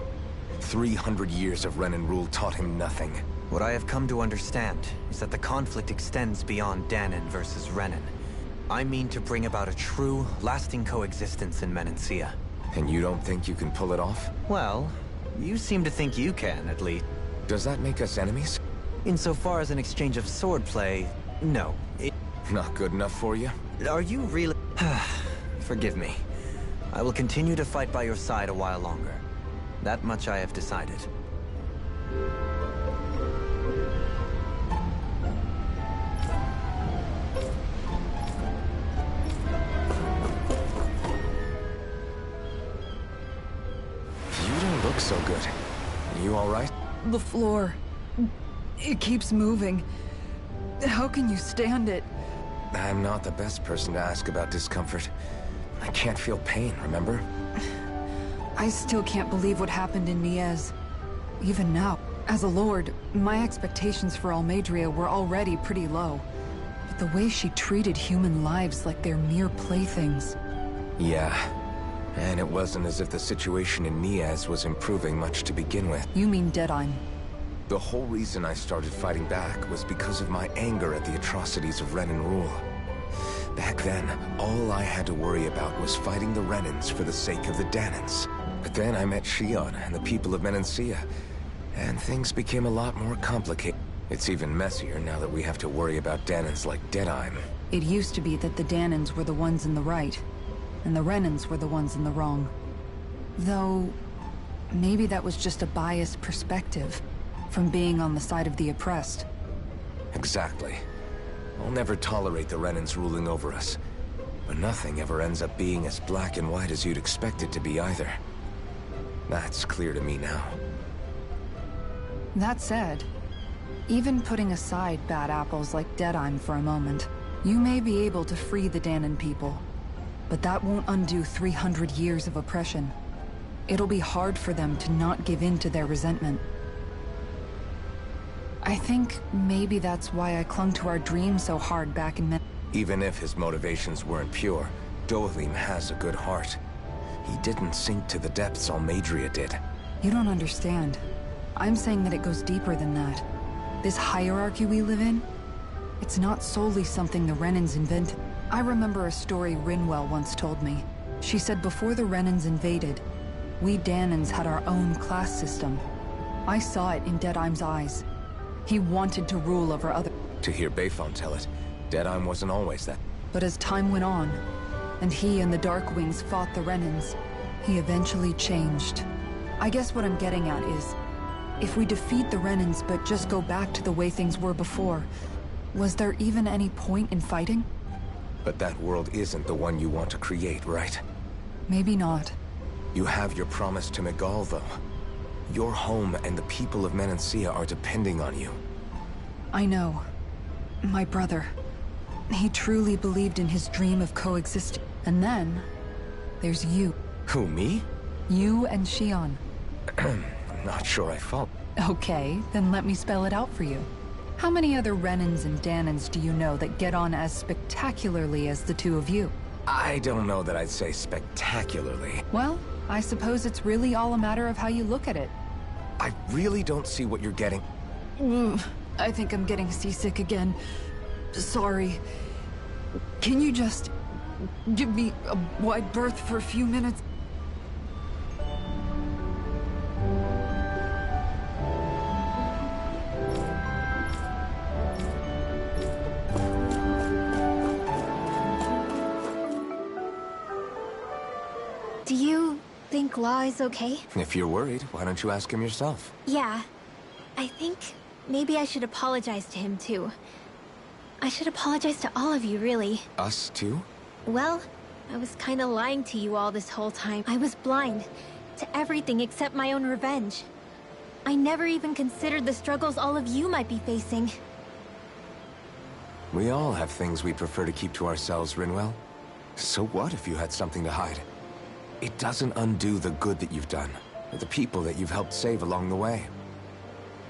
300 years of Renan rule taught him nothing. What I have come to understand is that the conflict extends beyond Danan versus Renan. I mean to bring about a true, lasting coexistence in Menancia. And you don't think you can pull it off? Well, you seem to think you can, at least. Does that make us enemies? Insofar as an exchange of swordplay, no. Not good enough for you? Are you really... Forgive me. I will continue to fight by your side a while longer. That much I have decided. You don't look so good. You all right? The floor... it keeps moving. How can you stand it? I'm not the best person to ask about discomfort. I can't feel pain, remember? I still can't believe what happened in Niez. Even now, as a lord, my expectations for Almadria were already pretty low. But the way she treated human lives like they're mere playthings... Yeah. And it wasn't as if the situation in Niez was improving much to begin with. You mean Deadheim? The whole reason I started fighting back was because of my anger at the atrocities of Renan rule. Back then, all I had to worry about was fighting the Renans for the sake of the Danans. But then I met Shion and the people of Menancia, and things became a lot more complicated. It's even messier now that we have to worry about Danans like Deadheim. It used to be that the Danans were the ones in the right, and the Renans were the ones in the wrong. Though, maybe that was just a biased perspective. from being on the side of the oppressed. Exactly. I'll never tolerate the Renans ruling over us. But nothing ever ends up being as black and white as you'd expect it to be either. That's clear to me now. That said, even putting aside bad apples like Deadheim for a moment, you may be able to free the Danon people. But that won't undo 300 years of oppression. It'll be hard for them to not give in to their resentment. I think maybe that's why I clung to our dream so hard back in Even if his motivations weren't pure, Dohalim has a good heart. He didn't sink to the depths Almeidrea did. You don't understand. I'm saying that it goes deeper than that. This hierarchy we live in, it's not solely something the Renans invented. I remember a story Rinwell once told me. She said before the Renans invaded, we Danons had our own class system. I saw it in Deadheim's eyes. He wanted to rule over other... To hear Bayfon tell it, Deadheim wasn't always that. But as time went on, and he and the Darkwings fought the Renans, he eventually changed. I guess what I'm getting at is, if we defeat the Renans but just go back to the way things were before, was there even any point in fighting? But that world isn't the one you want to create, right? Maybe not. You have your promise to Megal, though. Your home and the people of Menancia are depending on you. I know. My brother. He truly believed in his dream of coexisting. And then, there's you. Who, me? You and Shion. Not sure I follow. Okay, then let me spell it out for you. How many other Renans and Danons do you know that get on as spectacularly as the two of you? I don't know that I'd say spectacularly. Well, I suppose it's really all a matter of how you look at it. I really don't see what you're getting. I think I'm getting seasick again. Sorry. Can you just give me a wide berth for a few minutes? Do you think Law is okay? If you're worried, why don't you ask him yourself? Yeah. I think maybe I should apologize to him too. I should apologize to all of you, really. Us too? Well, I was kinda lying to you all this whole time. I was blind to everything except my own revenge. I never even considered the struggles all of you might be facing. We all have things we prefer to keep to ourselves, Rinwell. So what if you had something to hide? It doesn't undo the good that you've done, or the people that you've helped save along the way.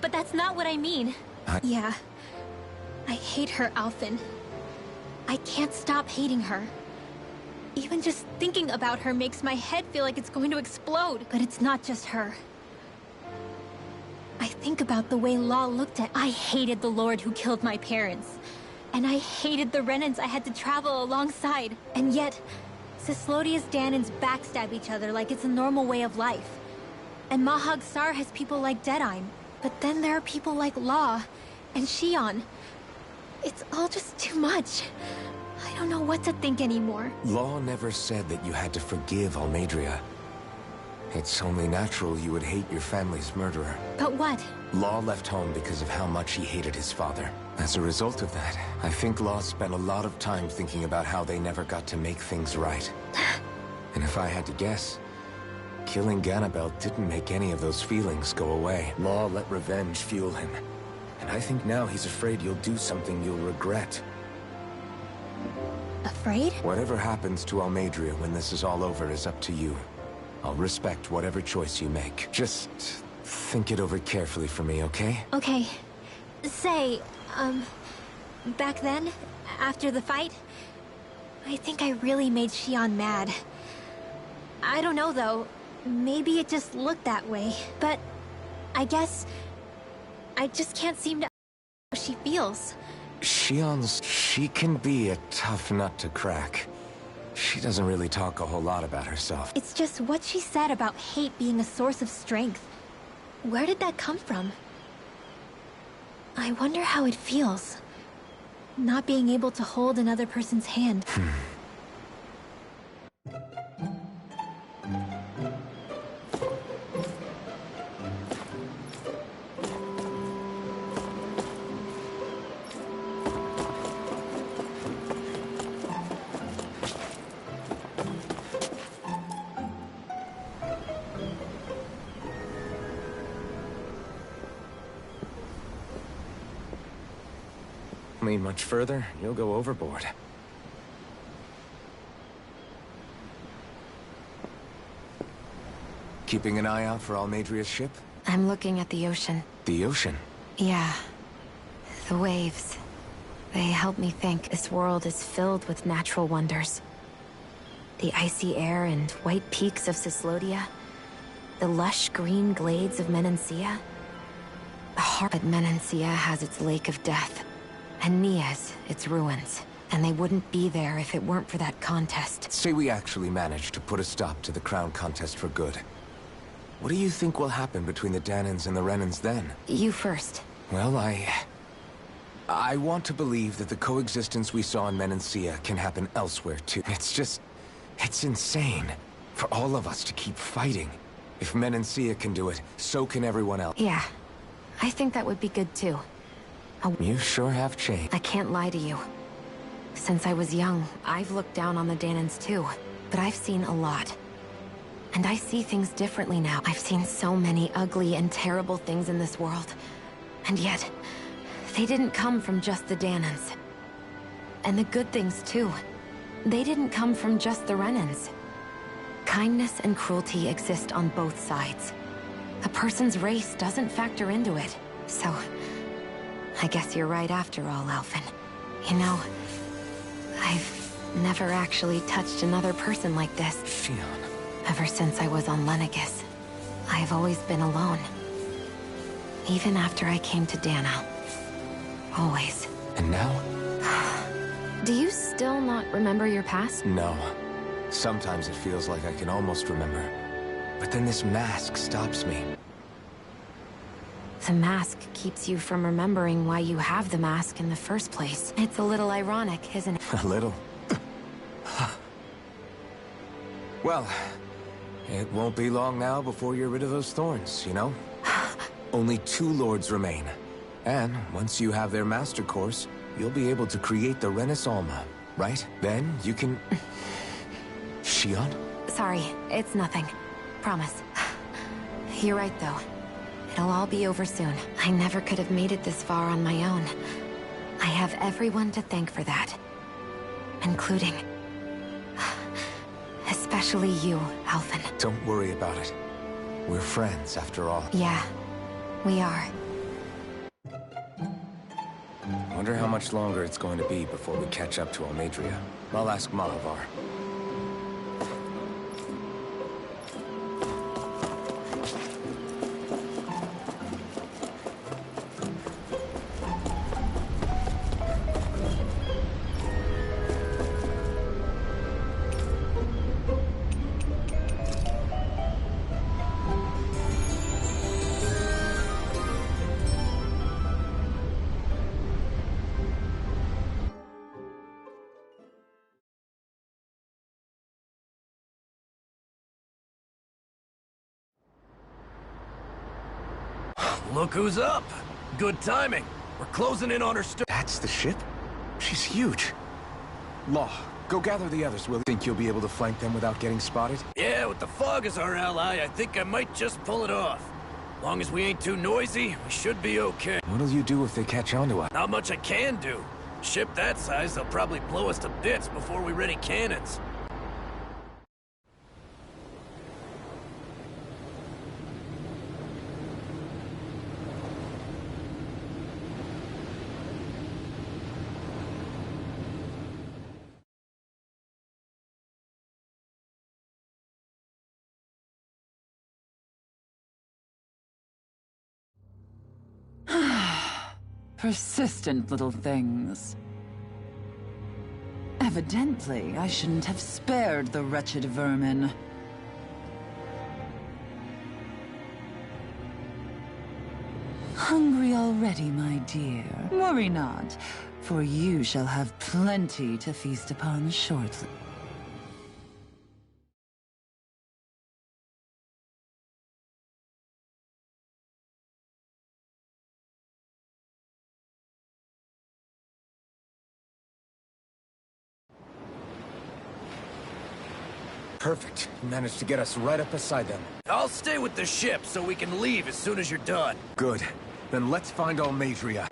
But that's not what I mean. Yeah. I hate her, Alphen. I can't stop hating her. Even just thinking about her makes my head feel like it's going to explode. But it's not just her. I think about the way Law looked at... I hated the Lord who killed my parents. And I hated the Renans I had to travel alongside. And yet, Cislodia's Danons backstab each other like it's a normal way of life. And Mahag Sar has people like Deadheim. But then there are people like Law and Shion. It's all just too much. I don't know what to think anymore. Law never said that you had to forgive Almeidrea. It's only natural you would hate your family's murderer. But what? Law left home because of how much he hated his father. As a result of that, I think Law spent a lot of time thinking about how they never got to make things right. And if I had to guess, killing Ganabel didn't make any of those feelings go away. Law let revenge fuel him. And I think now he's afraid you'll do something you'll regret. Afraid? Whatever happens to Almeidrea when this is all over is up to you. I'll respect whatever choice you make. Just think it over carefully for me, okay? Okay. Say, back then, after the fight, I think I really made Shion mad. I don't know, though. Maybe it just looked that way. But I guess I just can't seem to how she feels. She can be a tough nut to crack. She doesn't really talk a whole lot about herself. It's just what she said about hate being a source of strength. Where did that come from? I wonder how it feels. Not being able to hold another person's hand. Lean much further, you'll go overboard. Keeping an eye out for Almadria's ship? I'm looking at the ocean. The ocean? Yeah. The waves. They help me think this world is filled with natural wonders. The icy air and white peaks of Cislodia. The lush green glades of Menancia. The heart of Menancia has its lake of death. And Nias, its ruins. And they wouldn't be there if it weren't for that contest. Say we actually managed to put a stop to the crown contest for good. What do you think will happen between the Danans and the Renans then? You first. Well, I want to believe that the coexistence we saw in Menancia can happen elsewhere too. It's insane for all of us to keep fighting. If Menancia can do it, so can everyone else. Yeah, I think that would be good too. You sure have changed. I can't lie to you. Since I was young, I've looked down on the Danans too, but I've seen a lot. And I see things differently now. I've seen so many ugly and terrible things in this world. And yet, they didn't come from just the Danans. And the good things too. They didn't come from just the Renans. Kindness and cruelty exist on both sides. A person's race doesn't factor into it. So, I guess you're right after all, Alphen. You know, I've never actually touched another person like this. Shion. Ever since I was on Lenegis, I've always been alone. Even after I came to Dana. Always. And now? Do you still not remember your past? No. Sometimes it feels like I can almost remember. But then this mask stops me. The mask keeps you from remembering why you have the mask in the first place. It's a little ironic, isn't it? A little. Well, it won't be long now before you're rid of those thorns, you know? Only 2 lords remain. And once you have their master course, you'll be able to create the Renis Alma, right? Then you can... Shion? Sorry, it's nothing. Promise. You're right, though. It'll all be over soon. I never could have made it this far on my own. I have everyone to thank for that. Including... especially you, Alphen. Don't worry about it. We're friends, after all. Yeah, we are. Wonder how much longer it's going to be before we catch up to Almadria. I'll ask Mahavar. Look who's up! Good timing. We're closing in on her That's the ship? She's huge. Law, go gather the others, will you? Think you'll be able to flank them without getting spotted? Yeah, with the fog as our ally, I think I might just pull it off. Long as we ain't too noisy, we should be okay. What'll you do if they catch on to us? Not much I can do. Ship that size, they'll probably blow us to bits before we ready cannons. Persistent little things. Evidently, I shouldn't have spared the wretched vermin. Hungry already, my dear? Worry not, for you shall have plenty to feast upon shortly. Perfect. You managed to get us right up beside them. I'll stay with the ship so we can leave as soon as you're done. Good. Then let's find Almadria.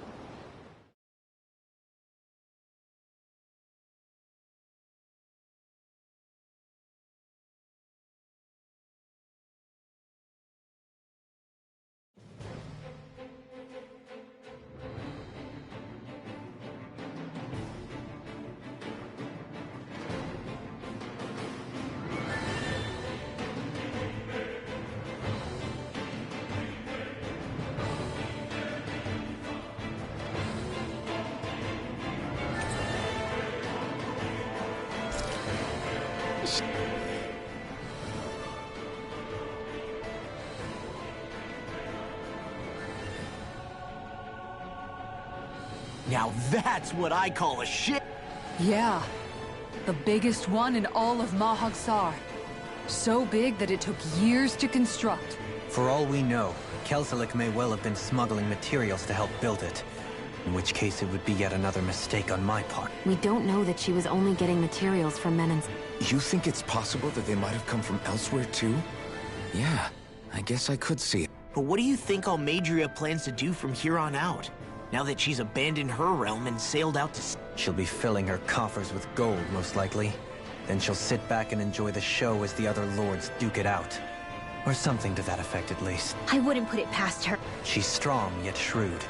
Now that's what I call a ship. Yeah. The biggest one in all of Mahagsar. So big that it took years to construct. For all we know, Kelzelik may well have been smuggling materials to help build it. In which case it would be yet another mistake on my part. We don't know that she was only getting materials from Menens. You think it's possible that they might have come from elsewhere too? Yeah, I guess I could see it. But what do you think Almadria plans to do from here on out? Now that she's abandoned her realm and sailed out to sea? She'll be filling her coffers with gold, most likely. Then she'll sit back and enjoy the show as the other lords duke it out. Or something to that effect, at least. I wouldn't put it past her. She's strong, yet shrewd,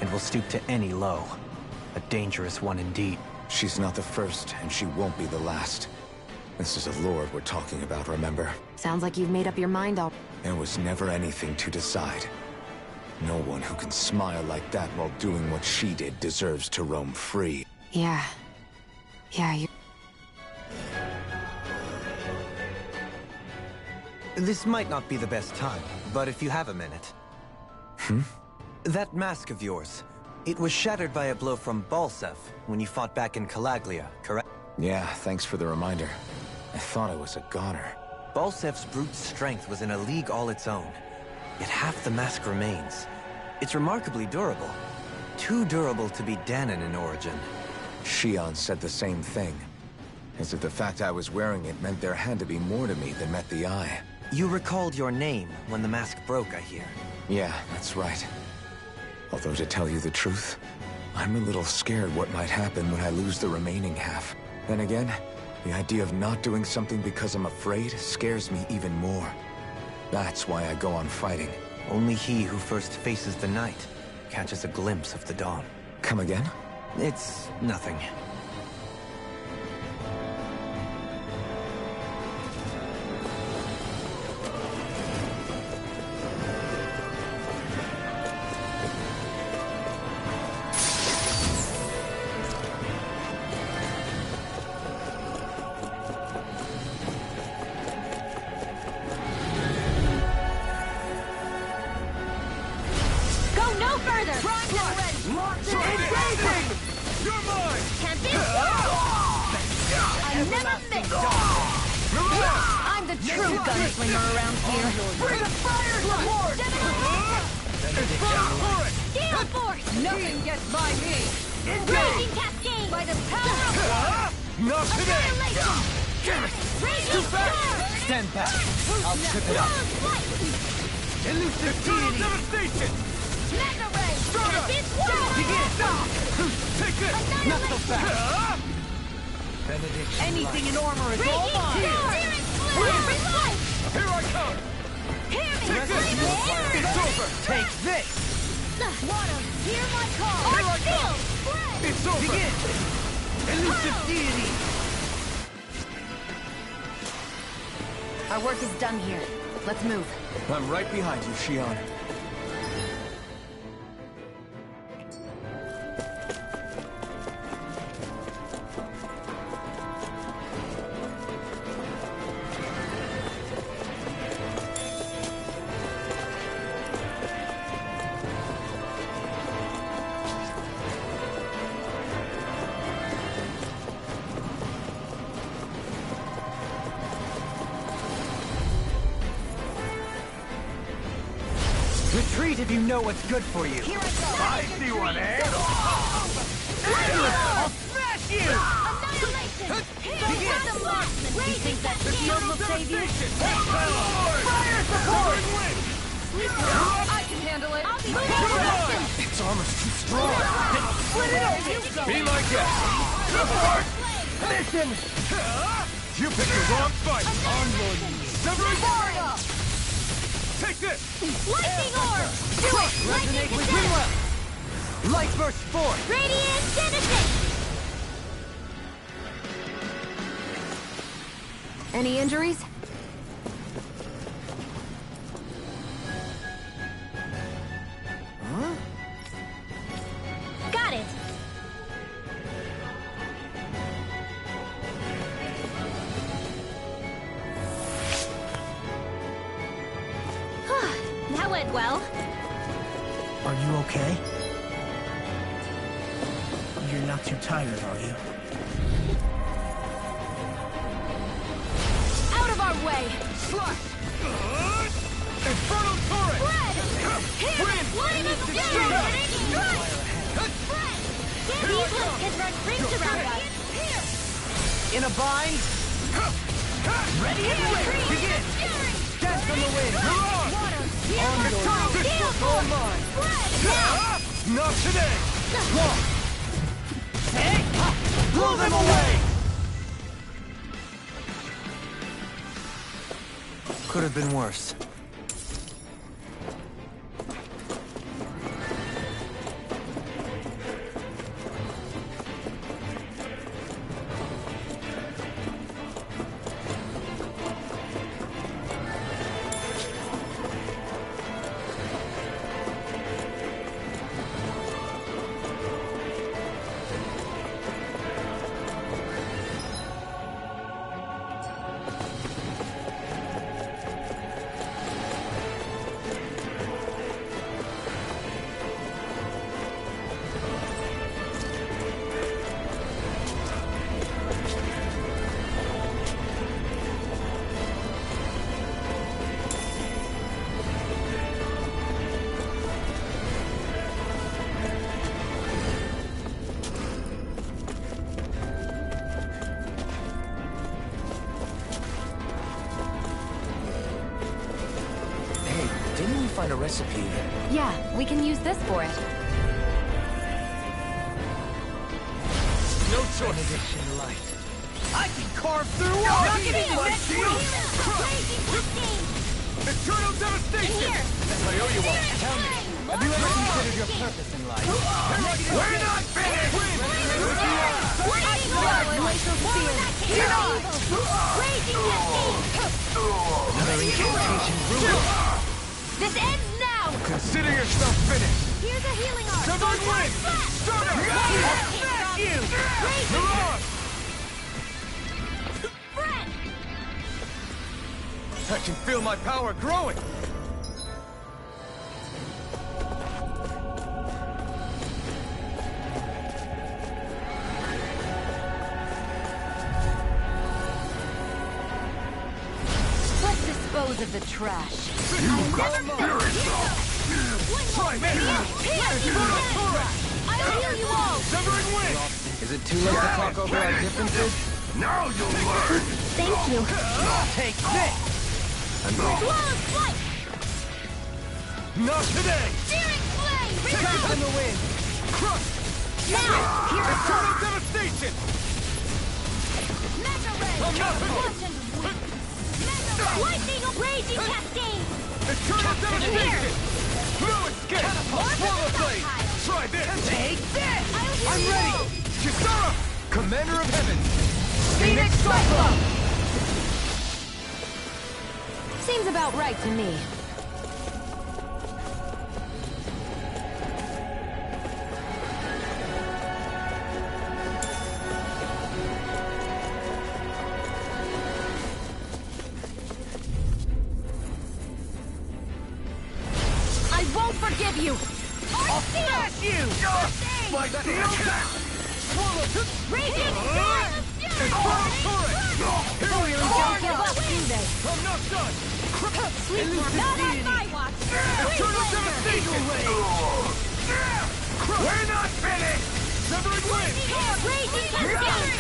and will stoop to any low. A dangerous one indeed. She's not the first, and she won't be the last. This is a lord we're talking about, remember? Sounds like you've made up your mind all... There was never anything to decide. No one who can smile like that while doing what she did deserves to roam free. Yeah. Yeah, you... This might not be the best time, but if you have a minute. That mask of yours, it was shattered by a blow from Balsef when you fought back in Calaglia, correct? Yeah, thanks for the reminder. I thought I was a goner. Balsef's brute strength was in a league all its own, yet half the mask remains. It's remarkably durable. Too durable to be Danon in origin. Shion said the same thing. As if the fact I was wearing it meant there had to be more to me than met the eye. You recalled your name when the mask broke, I hear. Yeah, that's right. Although to tell you the truth, I'm a little scared what might happen when I lose the remaining half. Then again, the idea of not doing something because I'm afraid scares me even more. That's why I go on fighting. Only he who first faces the night catches a glimpse of the dawn. Come again? It's nothing. Anything in armor is all mine! Here I come! It's over! Take this! Wanna hear my call? Here I come! It's over! Begin! Elusive deity! Our work is done here. Let's move. I'm right behind you, Shion. Retreat if you know what's good for you. Here I go! I see one, eh? I'll smash you! Annihilation! Begin! You think that shield will save you? Fire support! I can handle it! I'll be Its armor's too strong. Split it open! Be my guest! Support! Listen! You picked the wrong fight! On your knees! Florida! Take this! Lightning orb! Do it! Lightning Resonate with attack! Winwell! Light burst forth! Radiant Genesis! Any injuries? Got it! went well. Are you okay? You're not too tired, are you? Out of our way! Slash! Infernal Torrent! Fred! Here! Flame of Fury! Fred! These ones can run rings around us! Here! In a bind? Ready and ready! Begin! Dance on the wind! Water! Here! On your Steel force! Fred! Now! Not today! Walk! Hey! Blow them away! Could have been worse. Didn't we find a recipe? Yeah, we can use this for it. No choice! Benediction light. I can carve through all my shield! Eternal devastation! I owe you one. Tell me, have you ever considered your purpose in life? We're not finished! Another incantation ruined. This ends now! Consider yourself finished! Here's a healing art! Severing wind! Stunner! Smash you! Mirage! Fred! I can feel my power growing! Let's dispose of the trash. Try me! I'll heal you all! Severing wind! Is it too late to talk over our differences? Now you'll learn! Thank you. Take this! Flawless flight! Not today! Searing flame! Dance on the wind! Crush! Now! Here it Eternal comes! devastation! Mega ray! I'm not Lightning raging cascade! Eternal devastation! No escape! Swallow blade! Try this! Take this! I'm ready! Kisara! Commander of Heaven! Phoenix Cyclone! Seems about right to me. I won't forgive you! I'll smash you! My shield! Swallow! Raging storm! Infernal turret! Here we Don't give up, do they? I'm not done! Sleep not on my watch! Eternal devastation! We're not finished! Severing wind! Raging cascade!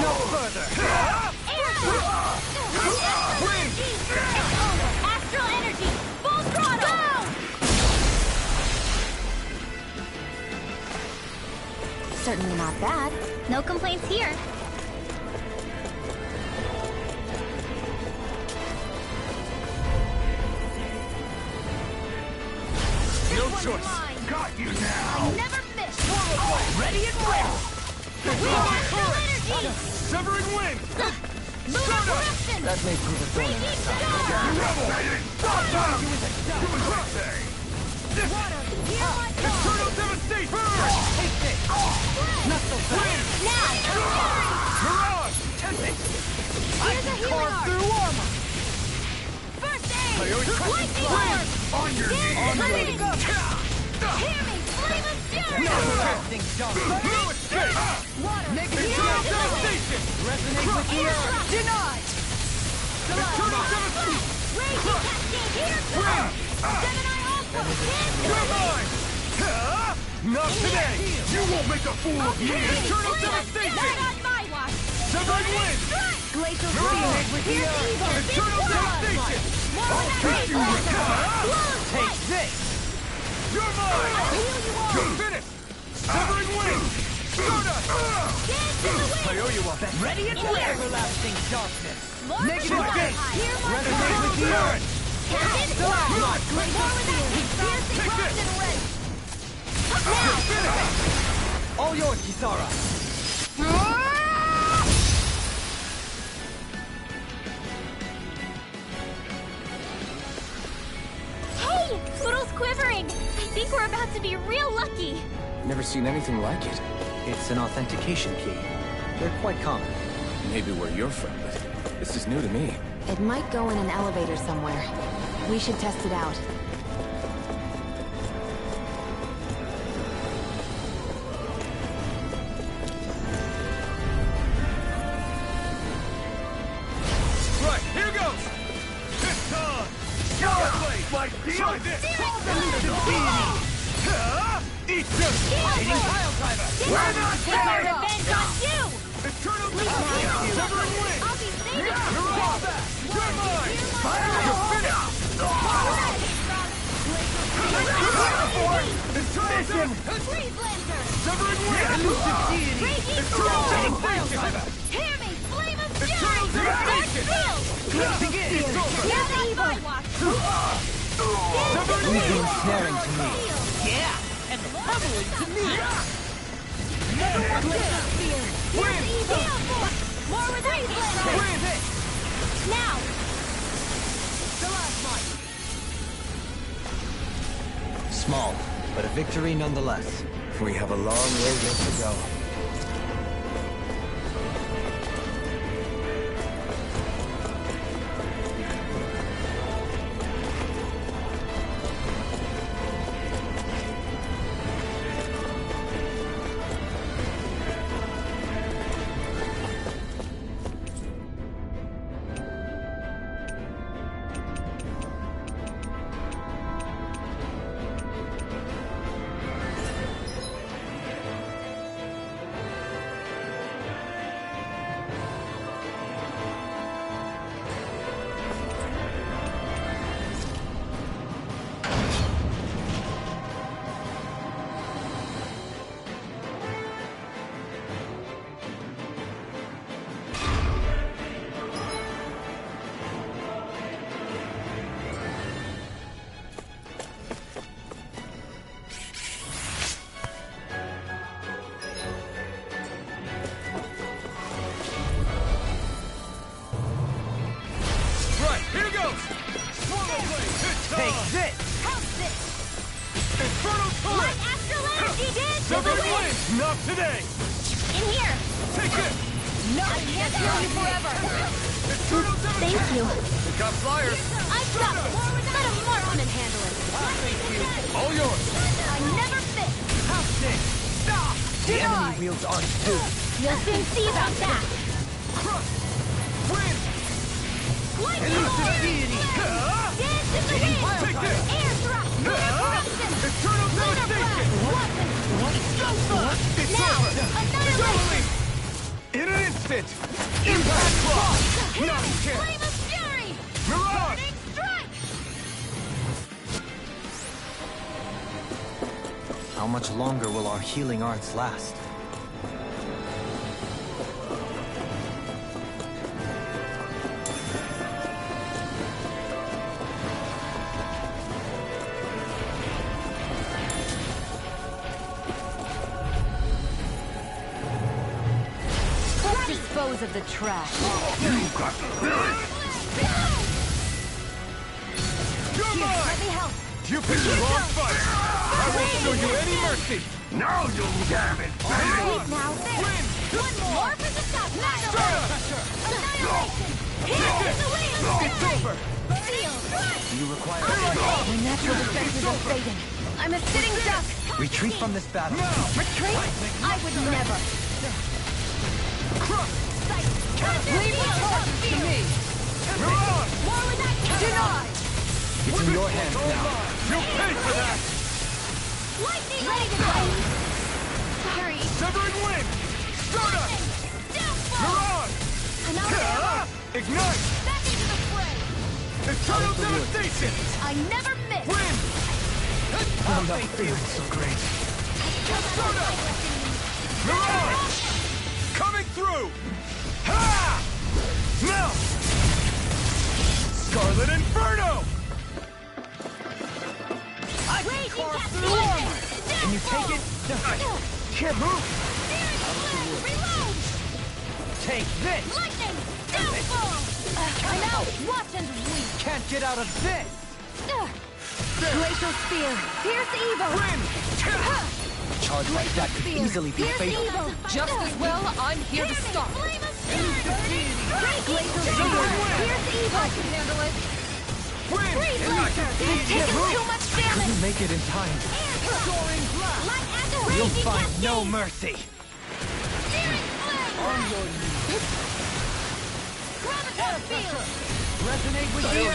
No further! Wind! Astral energy! Full throttle! Certainly not bad. No complaints here. No choice! Got you now! Never miss! Ready and ready! Astral energy! Severing wind! Lunar corruption! That may prove a thorn in Raging our side. storm! Water, hear my call! Eternal devastation! Take this! Not so fast! Now! Mirage! Tempest! I Here's a can healing carve art! through armor! devastation! Resonate with the earth! Denied! Eternal devastation! Raging cascade here! Gemini also! You're mine! Not today! You won't make a fool of me! Eternal devastation! Not on my watch! Severing wind! Glacial spear with the earth! Eternal devastation! I'll take you with that! Take this! You're mine! You're finished! Severing wind! Stardust! I owe you one. Ready and clear! Everlasting darkness! Negative gate! Resonate with the earth! More with that! Piercing rocks and ready! All yours, Kisara! Hey! Poodle's quivering! I think we're about to be real lucky! Never seen anything like it. It's an authentication key. They're quite common. Maybe where you're from, but this is new to me. It might go in an elevator somewhere. We should test it out. Right, here goes! This time! Like try this! Eat this! Hitting pile driver! We're not Take our revenge on you! Eternal devastation! Severing wind! I'll be saving You're all back! You're mine! You're finished! Eternal devastation! Freeze Lancer! Severing wind! Elusive deity! Raging Eternal storm! devastation! Hear me! Flame of Eternal fury! Dark devastation! field! Glimpsing in! It's over! Here's the evil watch! Severing You've been wind! snaring to me. Yeah! And pummeling to me! Here's the evil force! More with Freeze Lancer! Now! Small, but a victory nonetheless. We have a long way yet to go. Not today! In here! Take it! No! I can't kill you forever! Thank you. We got flyers! I've got this! Let a marksman handle it! Thank you! All yours! I never fit! House Dick! Stop! The enemy wields arms too. You'll soon see about that! Crush! Win! Elusive deity! Dance in the wind! Take this! Air drop! Corruption! Eternal devastation! It's Now! over! Annihilation! In an instant! Impact block! Not a chance! Flame of fury! Mirage! Burning strike! How much longer will our healing arts last? Dispose of the trash. You got spirit! You're mine! Let me help. You picked the wrong fight! I won't show you any mercy! Now you'll damn it, Sleep now! There! One more for the top! Annihilation! Hit the wheel! It's over! Seal! Do you require My natural defenses are fading. I'm a sitting duck. retreat from this battle? Retreat? I would never. in your hands now. You'll pay for that! Lightning ready to go! Sorry. Severing wind! Stardust! Mirage! Ignite! Back into the fray! Eternal devastation! I never miss! Wind! I'm not feeling so great. Stardust! Mirage! Coming through! Ha! Now! Scarlet Inferno! Can you take it? Can't move! Reload! Take this! Lightning! Downfall! I'm out! Watch and weep! Can't get out of this! Glacial Spear! Pierce Evo! A charge like that could easily be Pierce fatal. Evo! Just as well, I'm here to stop. Flame of Fury! Glacial Spear! Pierce Evo! I can handle it. Freeze Laser! I've taken too much damage! Couldn't make it in time. Soaring blast! Light as a You'll raging find cascade! no mercy. Searing flame! On your knees! Graviton field! Resonate with you.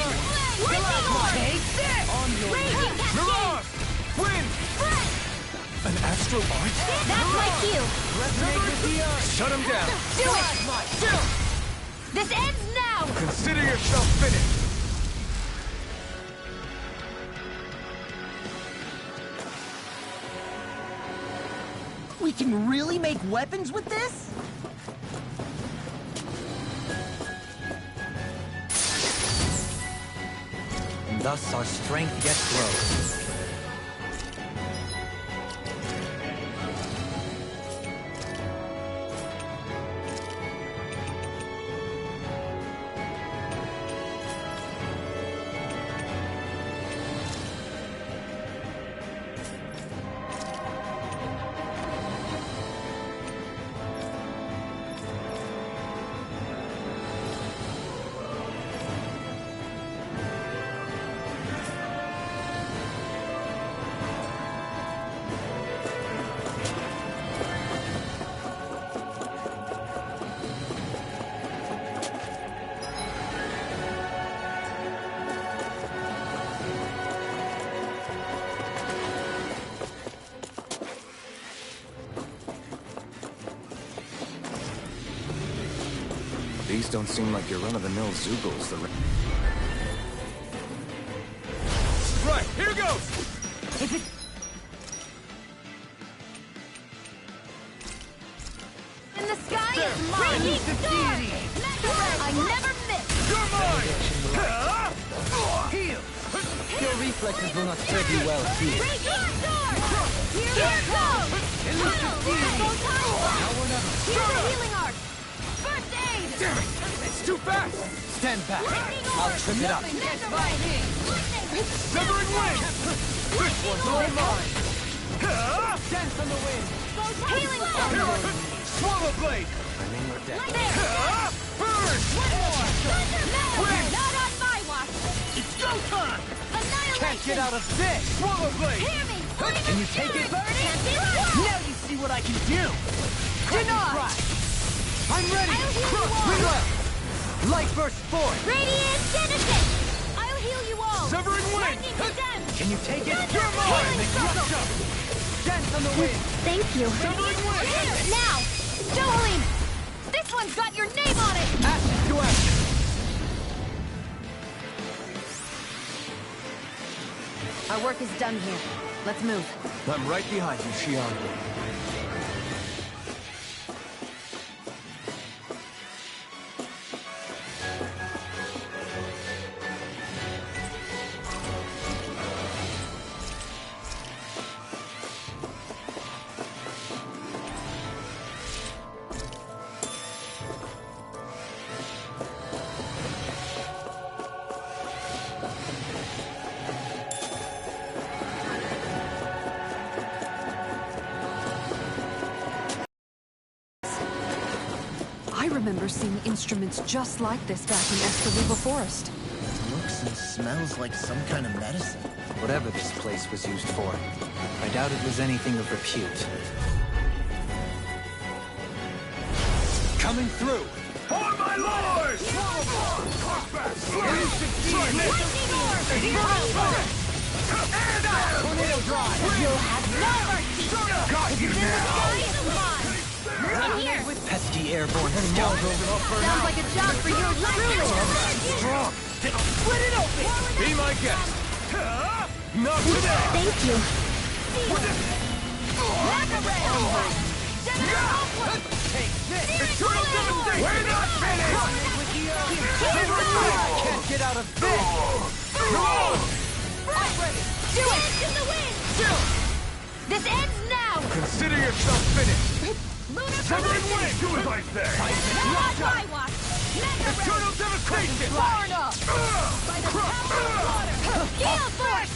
Lightning orb! Take this! On your raging cascade! Mirage! Wind! Breath! An astral art? That's my cue! Resonate with the earth. Shut him down! Do it! This ends now! Consider yourself finished! We can really make weapons with this? And thus our strength yet grows. These don't seem like your run-of-the-mill Zoogles. Right, here goes! Is it... In the sky is mine! Raging star! I never miss! You're mine! Heal! Your reflexes will not serve you well here. Raging star! Here goes! Now or never. Here's the healing art! First aid! Damn it! It's too fast! Stand back. I'll trip it up. Severing wind! This one's all mine! Dance on the wind. Healing star! Swallow blade! Burning or death. Burn! Wind! Not on my watch! It's go time! Annihilation! Can't get out of this. Swallow blade! Hear me! Can you take it? Can't be stopped! Now you see what I can do. Denied! I'm ready. I'll heal you all! Reload. Light burst forth. Radiant Genesis! I'll heal you all! Severing wind! Lightning condemned! Can you take it? You're mine! Make you jump. Dance on the wind. Thank you. Severing wind! Here! Now! Jolene! This one's got your name on it! Ashes to ashes. Our work is done here. Let's move. I'm right behind you, Shion. I remember seeing instruments just like this back in Escaliva Forest. Looks and smells like some kind of medicine. Whatever this place was used for, I doubt it was anything of repute. Coming through! On my lord! Tornado drive! You'll have no mercy! Got you now! Here! Pesky airborne scoundrel! Sounds like a job for your truly! Strong! Split it open! Be my guest! Not today! Thank you! Eternal devastation! We're not finished! I can't get out of this! Do it! In the wind! This ends now! Consider yourself finished! Lunar Severing collision! wind! Do as I say! Not on my watch! Eternal devastation! Far enough! By the power of water! Heal force!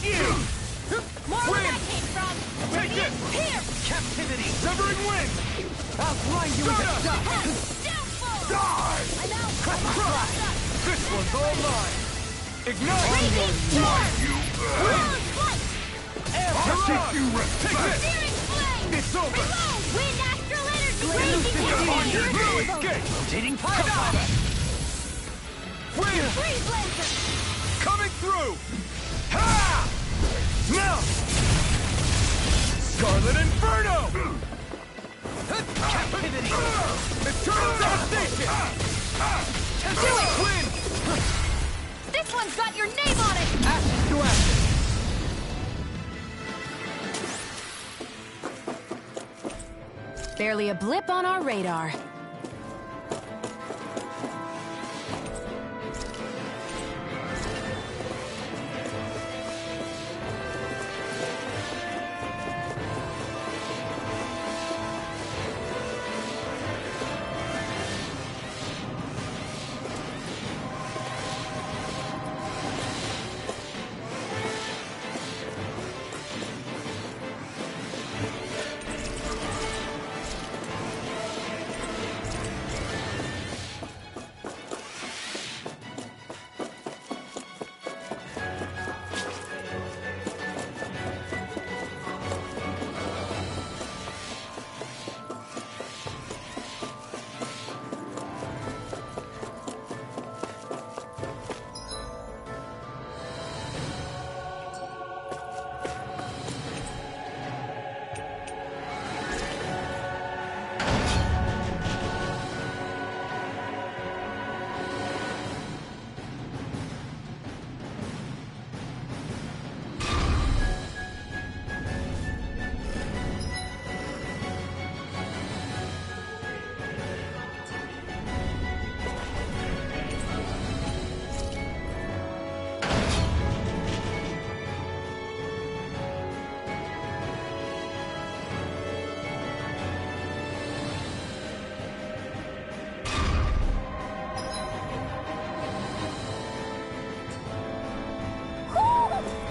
More where that came from! Take this! Here! Captivity! Severing wind! I'll grind you into dust! Downfall! Die! I'm out! This one's all mine! Ignite! Raging storm! You! I'll teach you respect! Searing flame! It's over! Reload! Wind astral energy! Raging On your energy! knees! Escape! Rotating pile driver! Wind! Freeze laser! Coming through! Ha! Now! Scarlet Inferno! Captivity! Eternal devastation! Do it! Wind! This one's got your name on it! Ashes to ashes! Barely a blip on our radar.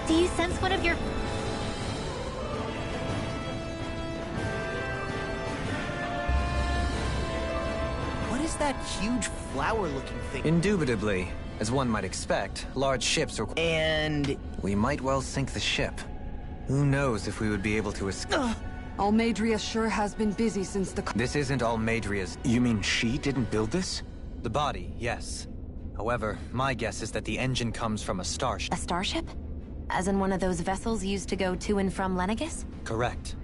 Do you sense one of your... What is that huge flower-looking thing? Indubitably. As one might expect, large ships are... And... We might well sink the ship. Who knows if we would be able to escape... Almadria sure has been busy since the... This isn't Almadria's... You mean she didn't build this? The body, yes. However, my guess is that the engine comes from a starship. A starship? As in one of those vessels used to go to and from Lenegus? Correct.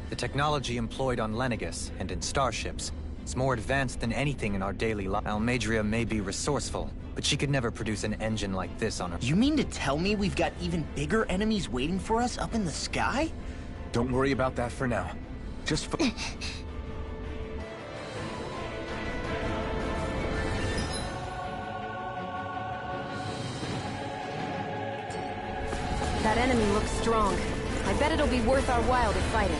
The technology employed on Lenegus and in starships is more advanced than anything in our daily life. Almadria may be resourceful, but she could never produce an engine like this on her. You mean to tell me we've got even bigger enemies waiting for us up in the sky? Don't worry about that for now. Just That enemy looks strong. I bet it'll be worth our while to fight it.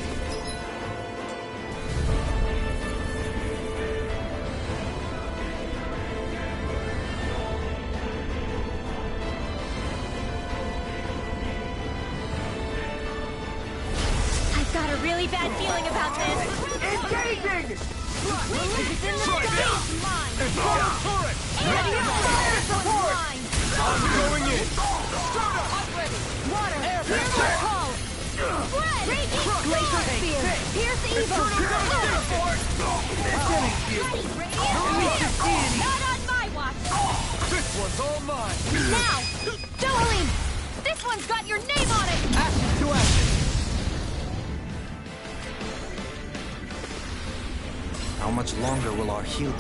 I've got a really bad feeling about this. Engaging! It's in the sky! Mine! Fire turret! Fire support! Mine! I'm going in! Water! Air call! Spread! Raging Glacier Spear! Pierce evil! Ready, radiant! Not on my watch! This one's all mine! Now! Jolene! This one's got your name on it! Ashes to ashes! How much longer will our heal...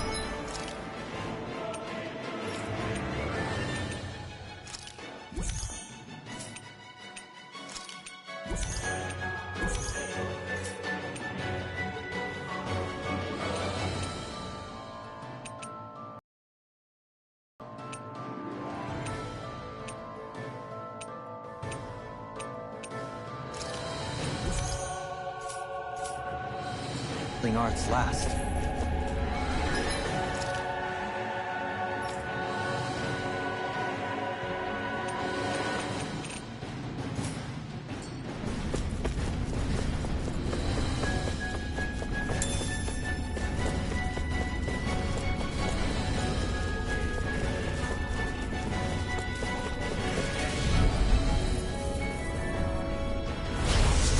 arts last.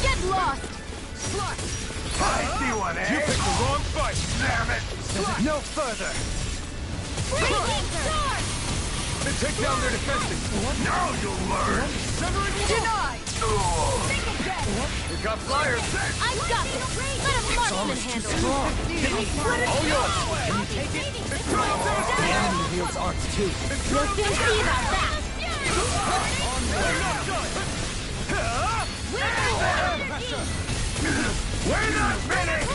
Get lost! I see one, eh? You picked the wrong fight! Damn it! No further! Raging sword! Then take down their defenses! Now you'll learn! Severing Denied! Think again! We got flyers! I've got this! Let a marksman handle it! All yours! Can you take it? The enemy wields arts too. You'll soon see about that! We're not finished!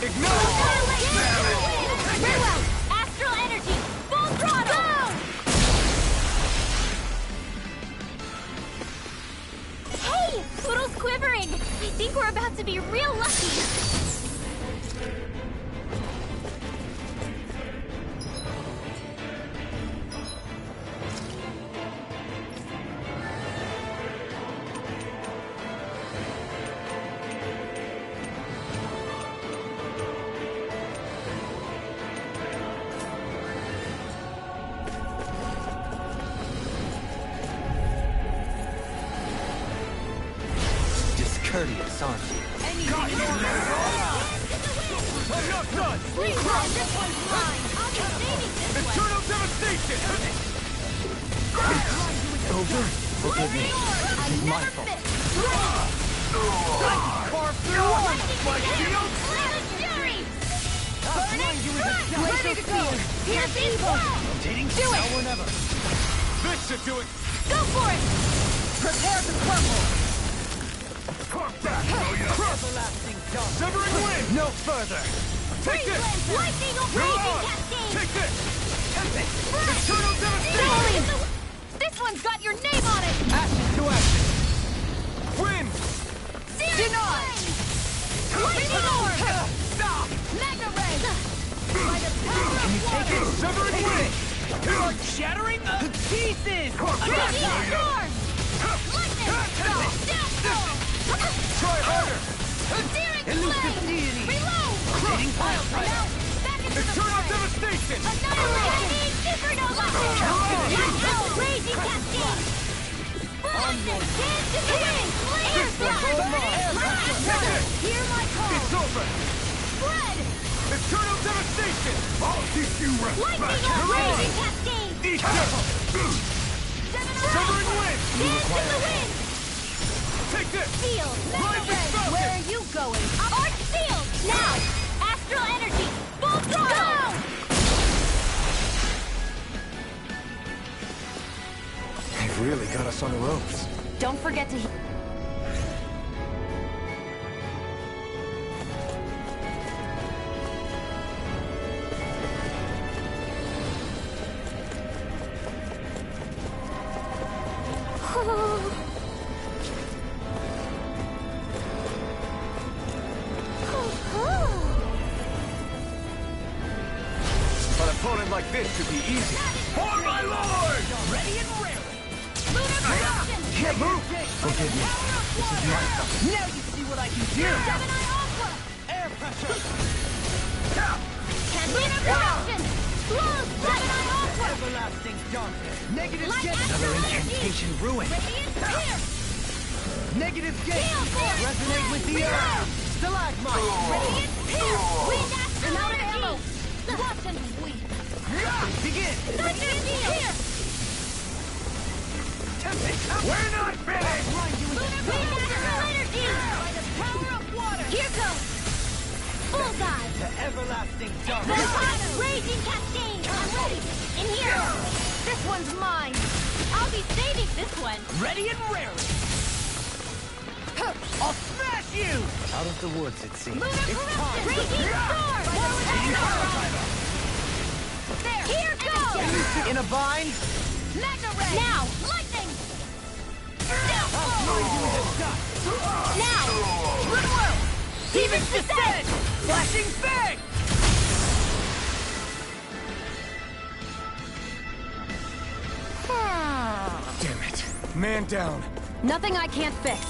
Ignore! Very well! Astral energy! Full throttle! Hey! Poodle's quivering! I think we're about to be real lucky! Discourteous, aren't you? I'm not done! Please run! This one's mine! I'll be saving this one! Eternal devastation! Over? Forgive me. I It's my never fault. miss! Far through one! My shield! Fury! Blind you with a shot. Ready to go! Pierce evil! Rotating Do it! now or never. This should do it! Go for it! Prepare to crumble. Carp back, Everlasting jump. Severing wind! No further! Take this! Lightning of You're raging on! cascade! Take this! Eternal devastation! Jolene! This one's got your name on it! Ashes to ashes. Wind! Denied! Lightning orb! Stop! Mega ray! By the power Can you of take water! it? Severing wind! You are shattering the pieces. Raging storm! Lightning! Death storm! Try harder! Searing Elusive flame! deity. Reload! Rotating pile driver. Now, back into the Eternal fray! devastation! Annihilate! Supernova! Lighthouse raging cascade! Onward! Dance in the wind! Air thrust! Hear my call! It's over! Spread! Eternal devastation! I'll teach you Lightning of raging cascade! Eat this! Severing wind! Dance in the wind! Take this! Seal! Rising Falcon! Where are you going? Arch field! Now! Astral energy! Full throttle! They've really got us on the ropes. Don't forget to... An opponent like this should be easy. For my lord! Ready and raring! Lunar corruption! Can't move! Forgive me. This is my fault. Now you see what I can do. Gemini Aqua! Air pressure. Lunar corruption! Close! Gemini Aqua! Everlasting darkness. Negative Light gate. astral Another energy! incantation ruined. Radiant pierce! Negative gate. Gale force! Resonate with the earth. Stalagmite! Radiant Spear! Wind Astral Energy! Out of ammo! Watch and weep! Begin! Thunder Spear! We're not finished! Wind Astral Energy! By the power of water! Here goes! Bullseye! The everlasting dark! Volcano! Raging Cascade! I'm ready! In here! This one's mine! I'll be saving this one! Ready and raring! I'll smash you! Out of the woods, it seems. Lunar Corruption! Raging Storm! There! Here goes! In a bind? Mega Ray! Now! Lightning! Downfall! Now! Good world! Demon's Descent! Flashing Fang! Damn it. Man down. Nothing I can't fix.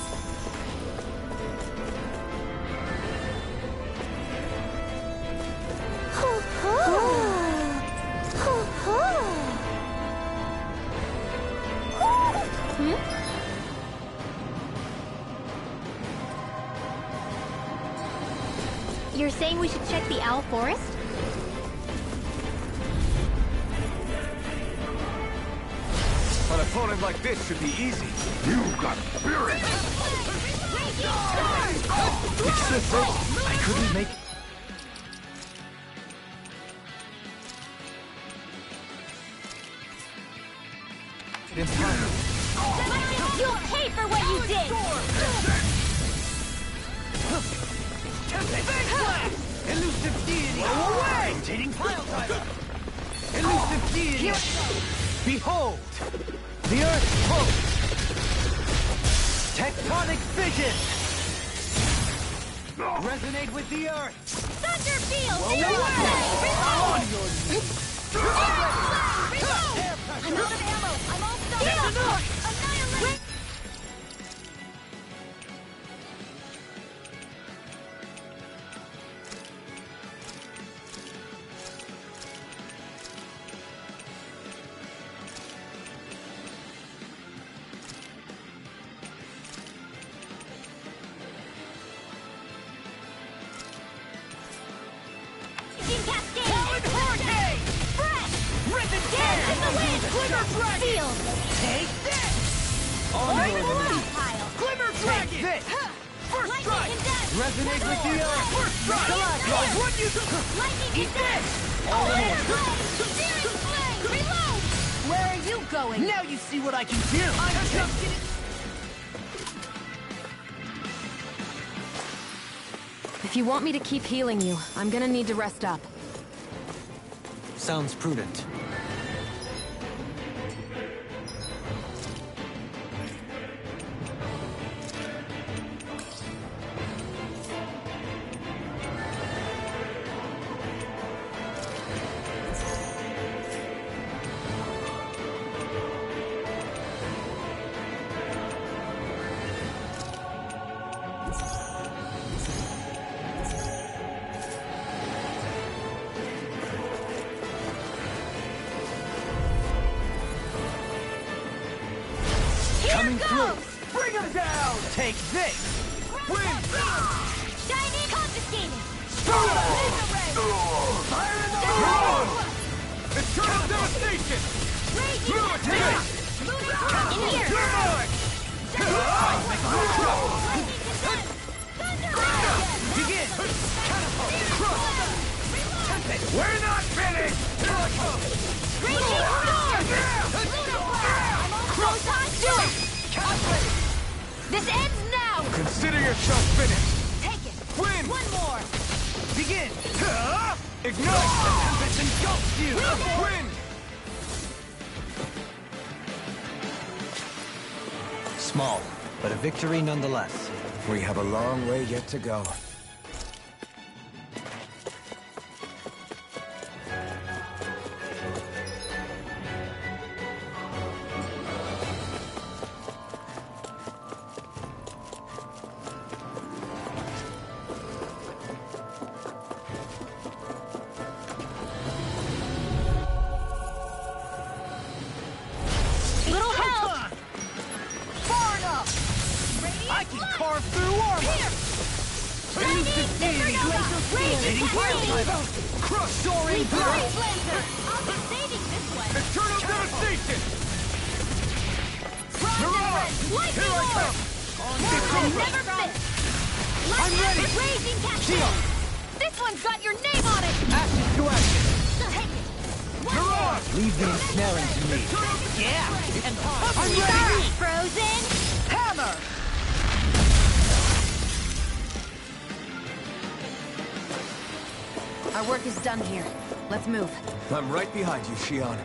You're saying we should check the Owl Forest? An opponent like this should be easy. You've got spirit! I couldn't make... You'll pay for what you did! Elusive deity! Away! Rotating pile driver! Elusive deity! Behold! The Earth pulse! Tectonic vision! Resonate with the Earth! Thunder Field! I'm out of ammo! I'm all stuck up! Annihilate! Take this! Glimmer Dragon! This! First strike! Resonate with the Earth! First strike! What you do? Eat this! Where are you going? Now you see what I can do! I'm just getting... If you want me to keep healing you, I'm gonna need to rest up. Sounds prudent. Coming through! Bring him down! Take this! Win! Shiny confiscated! Fire in the Run! Eternal devastation! Lunatic! In here! You're mine! Begin! We're not finished! Raging Close on to it! This ends now! Consider yourself finished! Take it! Win! One more! Begin! Ignite! Tempest engulfs you! Win! Small, but a victory nonetheless. We have a long way yet to go. Little help! Far enough! I can carve through armor! Here! Crush! Soaring blast! I'll be saving this one. Eternal devastation! Mirage! Lightning Here I Lord! come! I'll never miss! I'm ready! Raging Shield! Cascade! This one's got your name on it! Action to action! Take it! Mirage! Leave the ensnaring to me. Yeah! And I'm ready! Frozen! Hammer! Our work is done here. Let's move. I'm right behind you, Shion.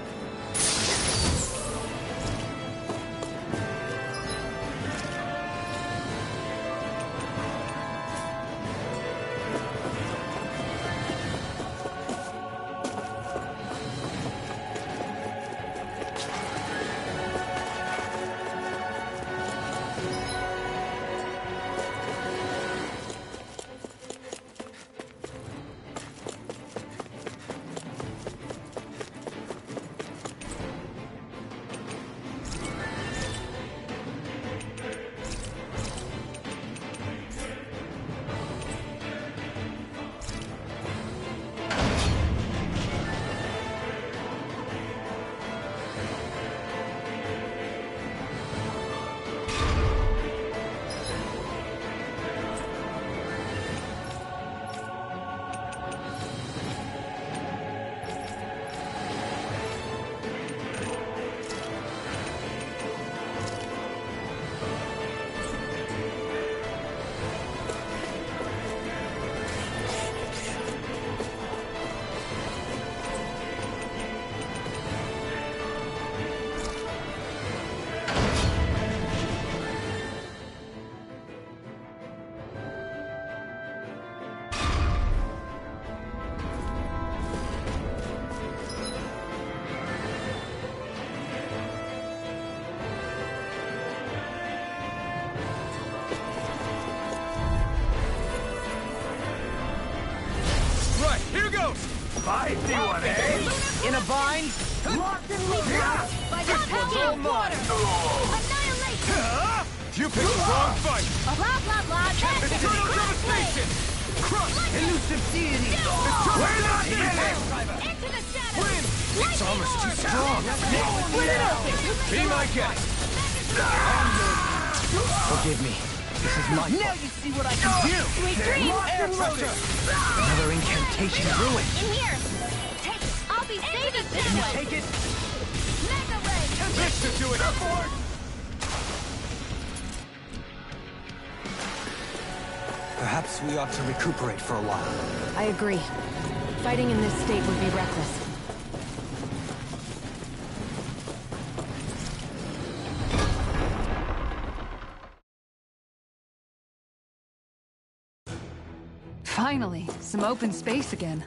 Feisty one, eh? In a bind? Locked and loaded! By the power of water! Annihilation! You picked the wrong fight! Blah, blah, blah, that's it! Eternal devastation! Crush! Elusive deity! We're not dead! Into the shadows! Win! It's almost too strong! Split it open! Be my guest! Forgive me. This is my Now fault. you see what I can do! Sweet dreams! Locked and loaded! Another incantation ruined. In here! Take it! I'll be saving this one! Take it. Mega Ray! This should do it! Perhaps we ought to recuperate for a while. I agree. Fighting in this state would be reckless. Finally, some open space again.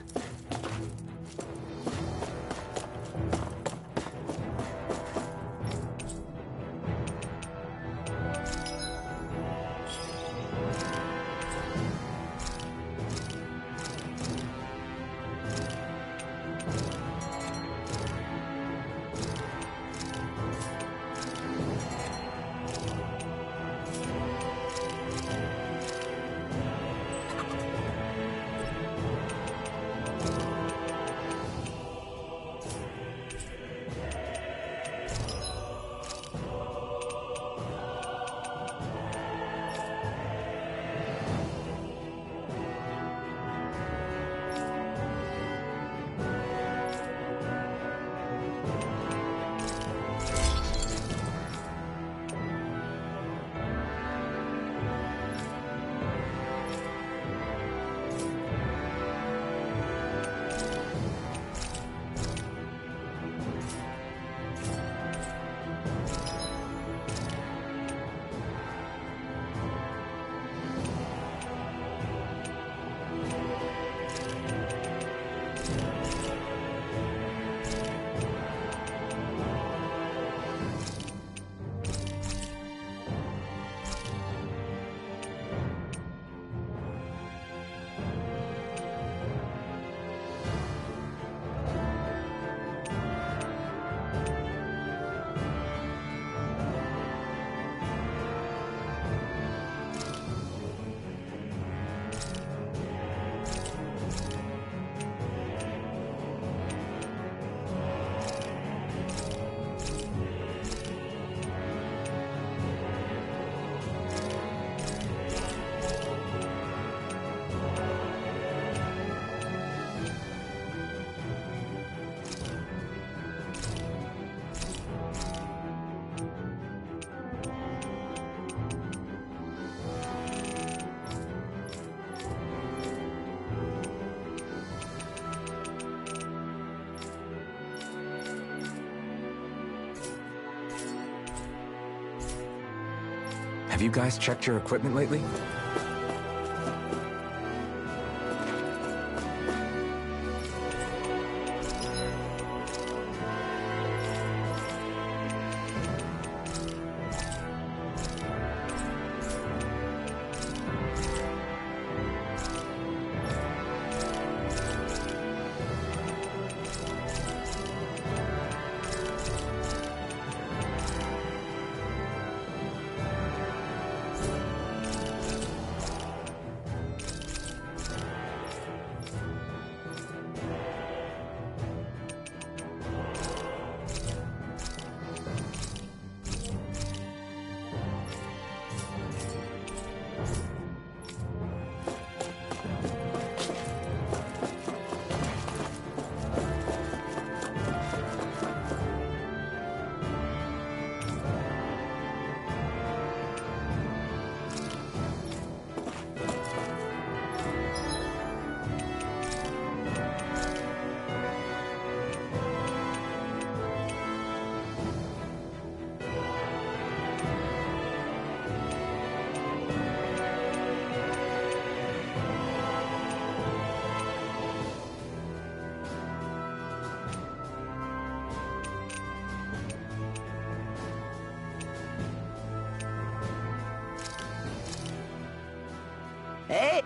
Have you guys checked your equipment lately? Hey!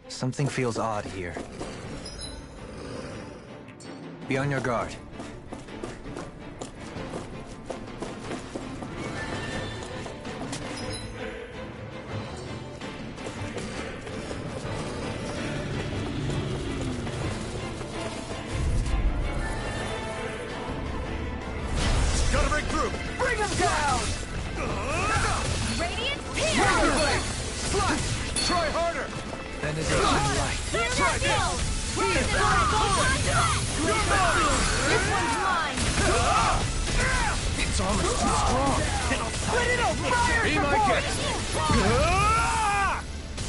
Something feels odd here. Be on your guard. Gotta break through! Bring him down! Radiant here! Slash! Try harder! Benediction light. Try this! This one's mine! Its armor's too strong. Split it up! Fire Be my guest.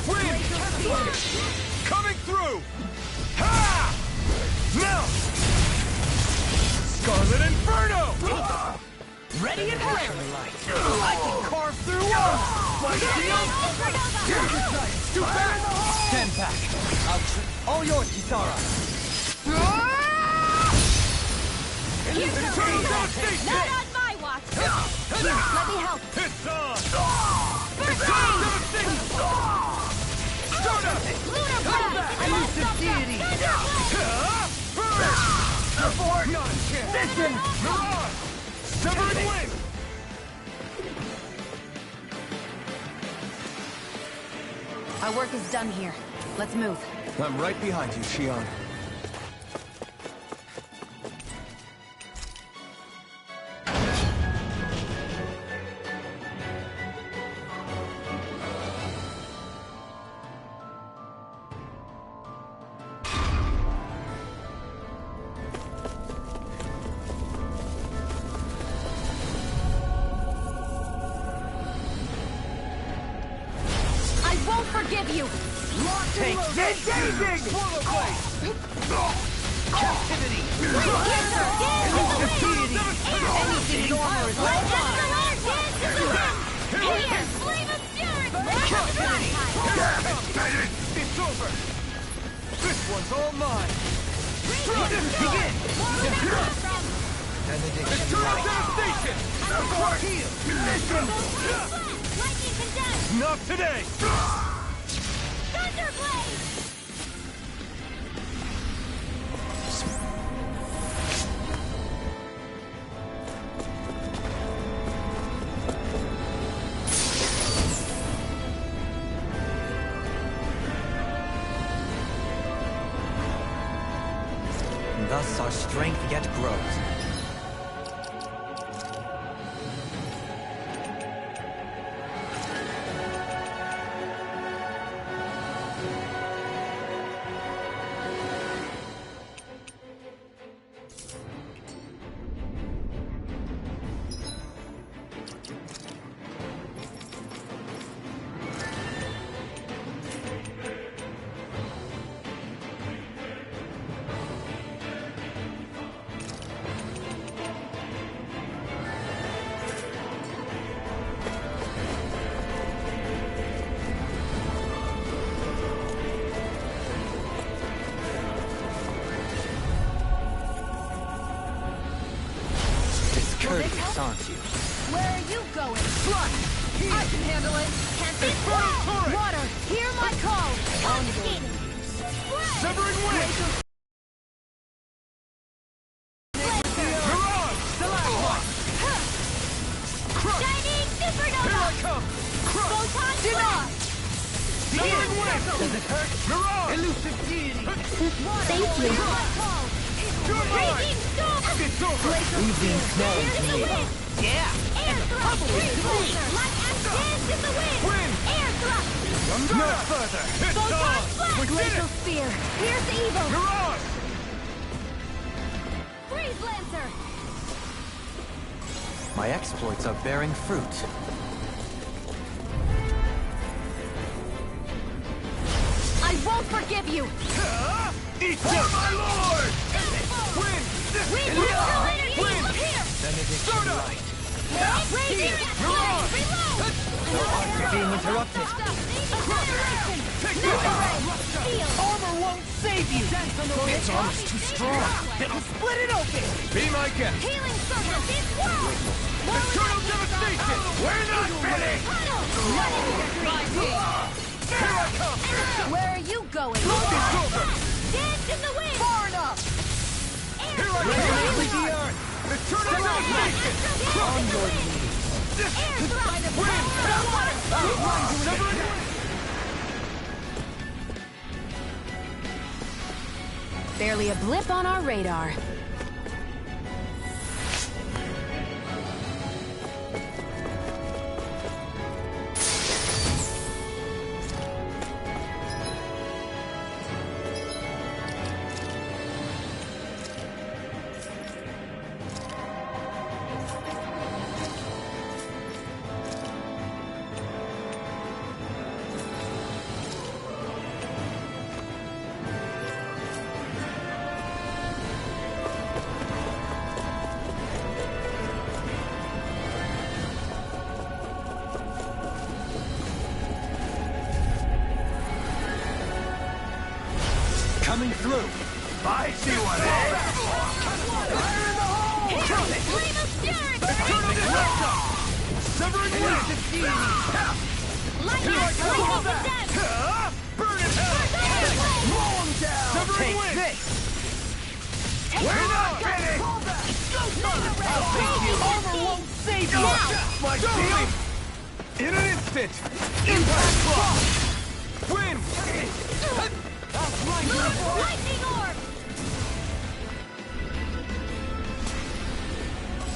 Wind! Coming through! Ha! Now! Scarlet Inferno! Ready and fire! I can carve through walls! My shield! It's too fast! Stand back. All yours, Kisara. Not on my watch! Let me help! It's on! First It's on! aid! Devastation! Stardust! Lunar blast! I must stop that! Abort! Not a chance! Listen! Mirage! Severing wing! Our work is done here. Let's move. I'm right behind you, Shion. I won't forgive you! Take this! Engaging! Swallow blade! Captivity! Anything normal is like dance to the wind! Here! Flame of fury! Captivity! It's over! This one's all mine! Begin! Eternal devastation! Abort! Mission! Lightning condemned! Not today! Thunderblade! and thus our strength yet grows. Discourteous, aren't you? Where are you going? Blood! I can handle it! Can't be water! Hear my call! Confiscated! Severing wind! Mirage! The last one! Crush! Shining supernova! Here I come! Crush! Photon blast! Severing wind! Does it hurt? Mirage! Elusive deity! Thank you. You're mine! Raging storm! It's over! Leave the ensnaring to me. Yeah! Air thrust! Freeze pulsar! Light and dance in the wind! Wind! Air thrust! No further! It's Photon on! blast! We did Glacial it! spear! Here's evil! Mirage! Freeze Lancer! My exploits are bearing fruit. I won't forgive you! Eat this! My lord! Win! Win! Benedict right. Raging Mirage! reload! No art to being interrupted. Annihilation! Armor won't save you! Its armor's too strong! It'll split it open! Be my guest! Healing circle! Swirl! Eternal devastation! We're not finished! Here I come! Where are you going? It's over! Dance in the wind! Far enough! Here I come! With the earth! Eternal devastation! Onward, Air thrust! Wind! Severing wind! Barely a blip on our radar. coming through. I see what it is. Fire in the hole! Kill it! Flame of fury! Eternal disruptor! Severing wind! Lightning! Lightning death! Burn in hell! Roll him down! Severing wind! This. We're not finished! I'll take you. Armor won't save you. My shield! In an instant! Impact block! Wind! Lightning orb!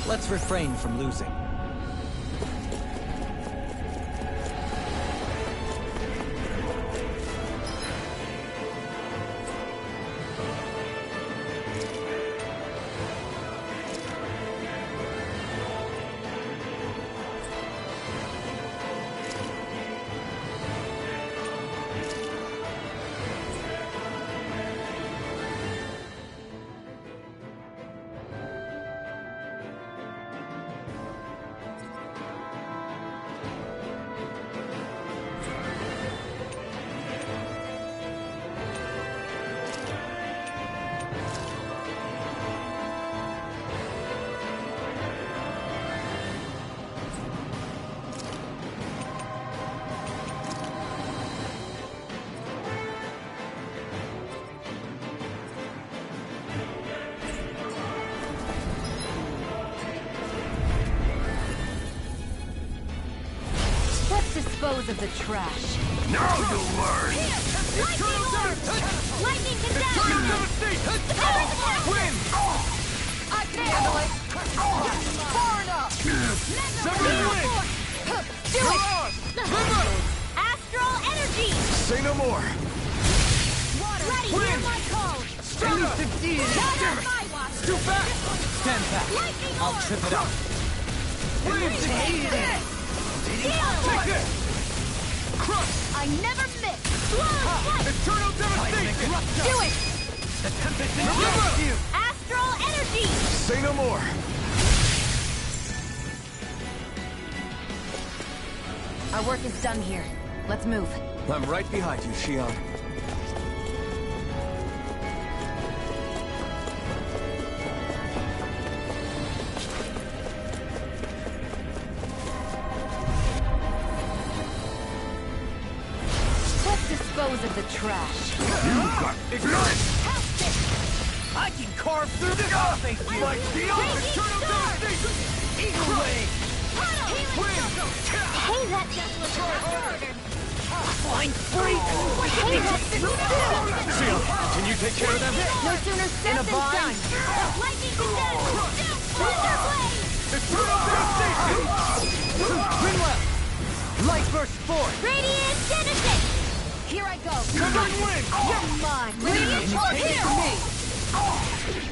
Let's refrain from losing. Let's dispose of the trash. Now you learn! Lightning orb! Lightning condemned! Eternal devastation! Wind! Far enough! Severing wind! Do it! Mirage! Astral energy! Say no more! Water, Ready, hear wind. my call! Elusive deity! Not on my watch! Too fast! Stand back! Lightning I'll orb. trip it up! Elusive deity! Take this! Crush! I never miss! Eternal devastation! Do it! The tempest is Remember! against you! Astral energy! Say no more! Our work is done here. Let's move. I'm right behind you, Shion. Let's dispose of the trash. Ignite! I can carve through this face you! Like the eternal devastation! Eagle wave! Hey, that just was ordered! Flying free! Hey, that's Shion, can you take care of them? No sooner said than done. Lightning condense! Thunder blade! Eternal devastation! Grimwell! Light burst forth! Radiant genesis! Here I go. Severing wind! You're mine. Radiant Take torch it here! from me!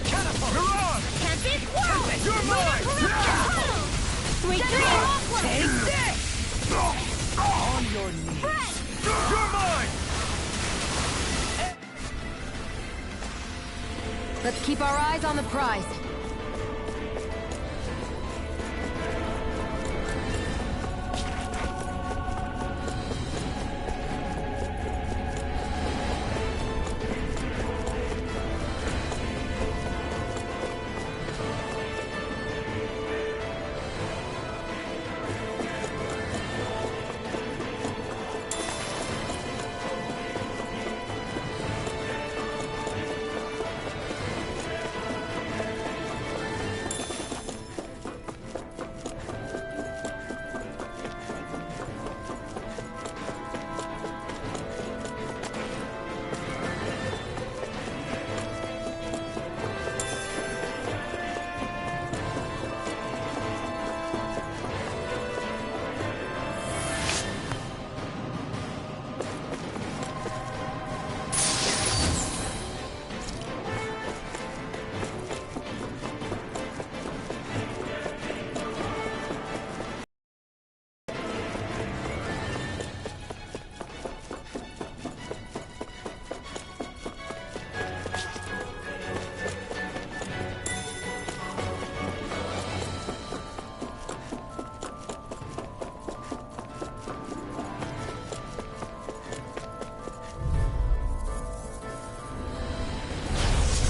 Catapult! Mirage! Tempest whirl! You're mine! Retreat awkward! Take this! On your knees! Bread! You're mine! Let's keep our eyes on the prize.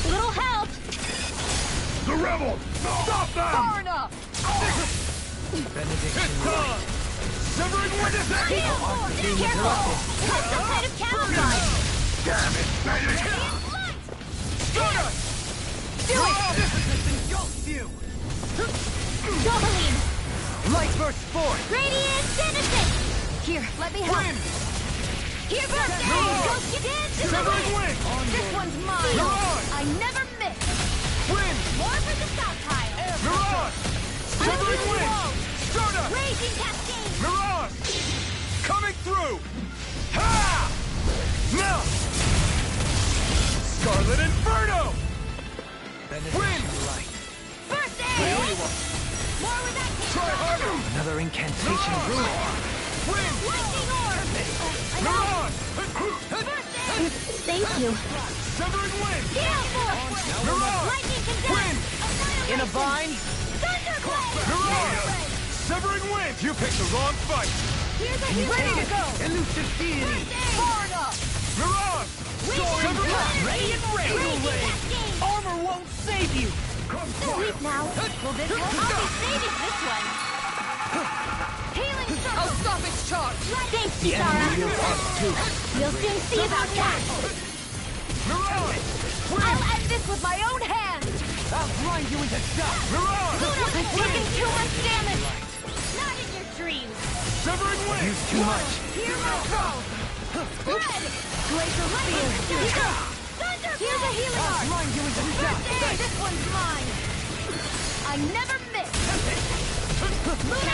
Little help! The rebels! Stop them! Far enough! Benediction It's time! Severing wind is at Shield force! Careful! That's some kind of camouflage! Damn it, baby! Radiant light! Stun us! Do it! This engulfs you! Goblin! Light burst forth! Radiant genesis! Here, let me help. Wind! Here goes Go get Severing wind! This one's mine. Mirage! I never miss. Wind! More for the stockpile! Mirage! Severing wind! Stun us! Raging cascade! Mirage! Coming through! Ha! Now! Scarlet Inferno! Wind! Light. First aid! More with that kick! Try harder! Another incantation brewing. Wind! Lightning orb! Mirage! Thank you. Severing wind! Gale force! Mirage! Lightning condense! In a bind? Thunderblade! Mirage! Severing wind! You picked the wrong fight! Here's a Can you healer! take it? Elusive deity! Far enough! Mirage! Severing wind! Radiant Raging wave! cascade! Armor won't save you! Sleep now. Will this help? I'll be saving this one. Healing circle! I'll stop its charge! Thanks, The enemy Kisara. will us too. We'll soon see about that. Mirage! I'll end this with my own hands! I'll grind you into dust! Mirage! I'm taking too much damage. Not in your dreams. Severing wind! Use too much. Hear my call. Spread. Glacial spear. Thunder. Here's a healing I'll arc. grind you into dust! This one's mine. I never miss!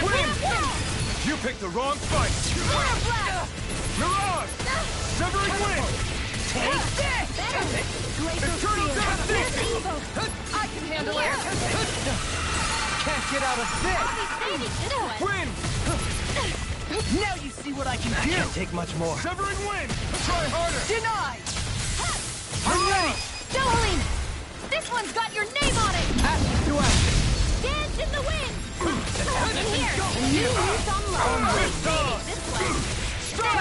Win! You picked the wrong fight! Lunar blast! Mirage! Severing wind! Take this! Eternal devastation! I can handle it! Can't get out of this! I'll be saving this one! Win! Now you see what I can do! Can't take much more. Severing wind! Try harder! Denied! I'm ready! Jolene! This one's got your name on it! Action to action! Dance in the wind! Here! You lose on love! I'll be saving this one!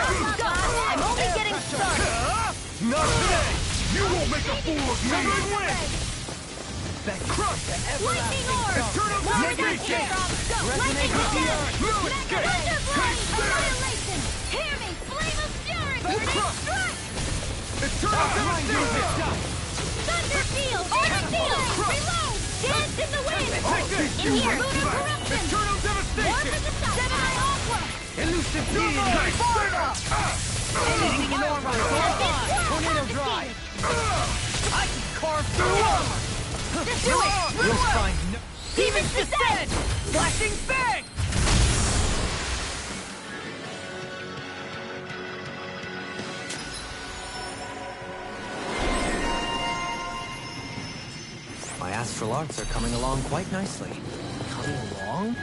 I'm only getting started! Not today! You won't make a fool of me! Severing wind! That crush the Lightning orb! Eternal devastation! Lightning orb! No escape! Thunderblade! Annihilation! Hear me! Flame of fury! Burning strike! Eternal devastation! Thunder field! Order field! Reload! Dance in the wind! Take this! In here! Lunar corruption! Eternal Warp devastation! in the sun! Gemini Aqua! Elusive You're beam! mine! Anything in armor! Tornado drive! I can carve through armor! Just do it! You'll find no... Demon's Descent! Flashing bang! My astral arts are coming along quite nicely. Coming along?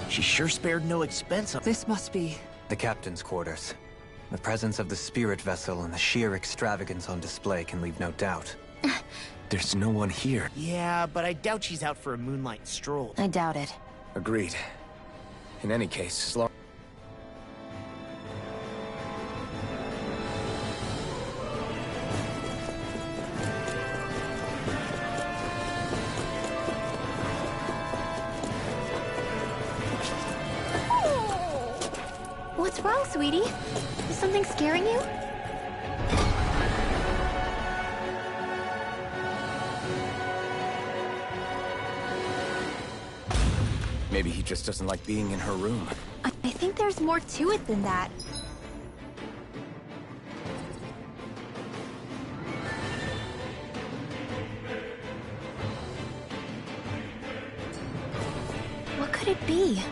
She sure spared no expense on... This must be... The captain's quarters. The presence of the spirit vessel and the sheer extravagance on display can leave no doubt. There's no one here. Yeah, but I doubt she's out for a moonlight stroll. I doubt it. Agreed. In any case, as long... What's wrong, sweetie? Is something scaring you? Maybe he just doesn't like being in her room. I think there's more to it than that. What could it be?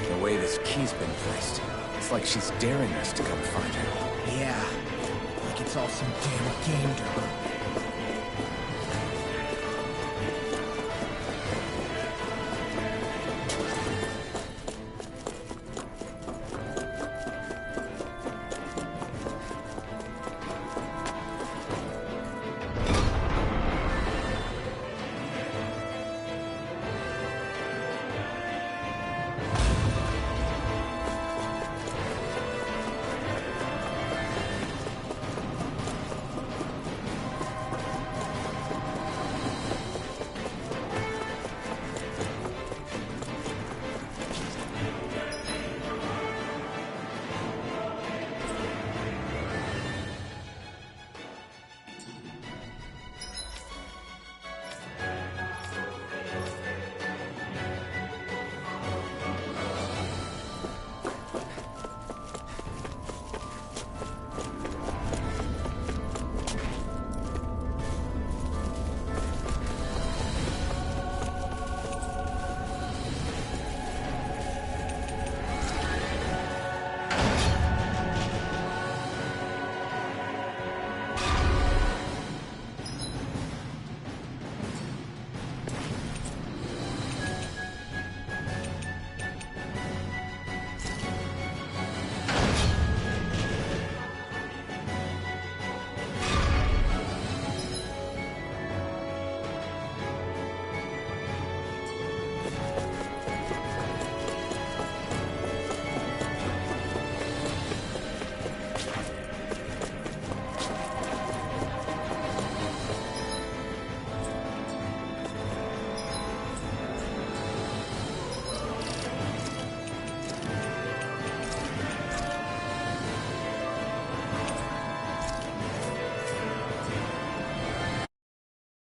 The way this key's been placed, it's like she's daring us to come find her. Yeah, like it's all some damn game to her.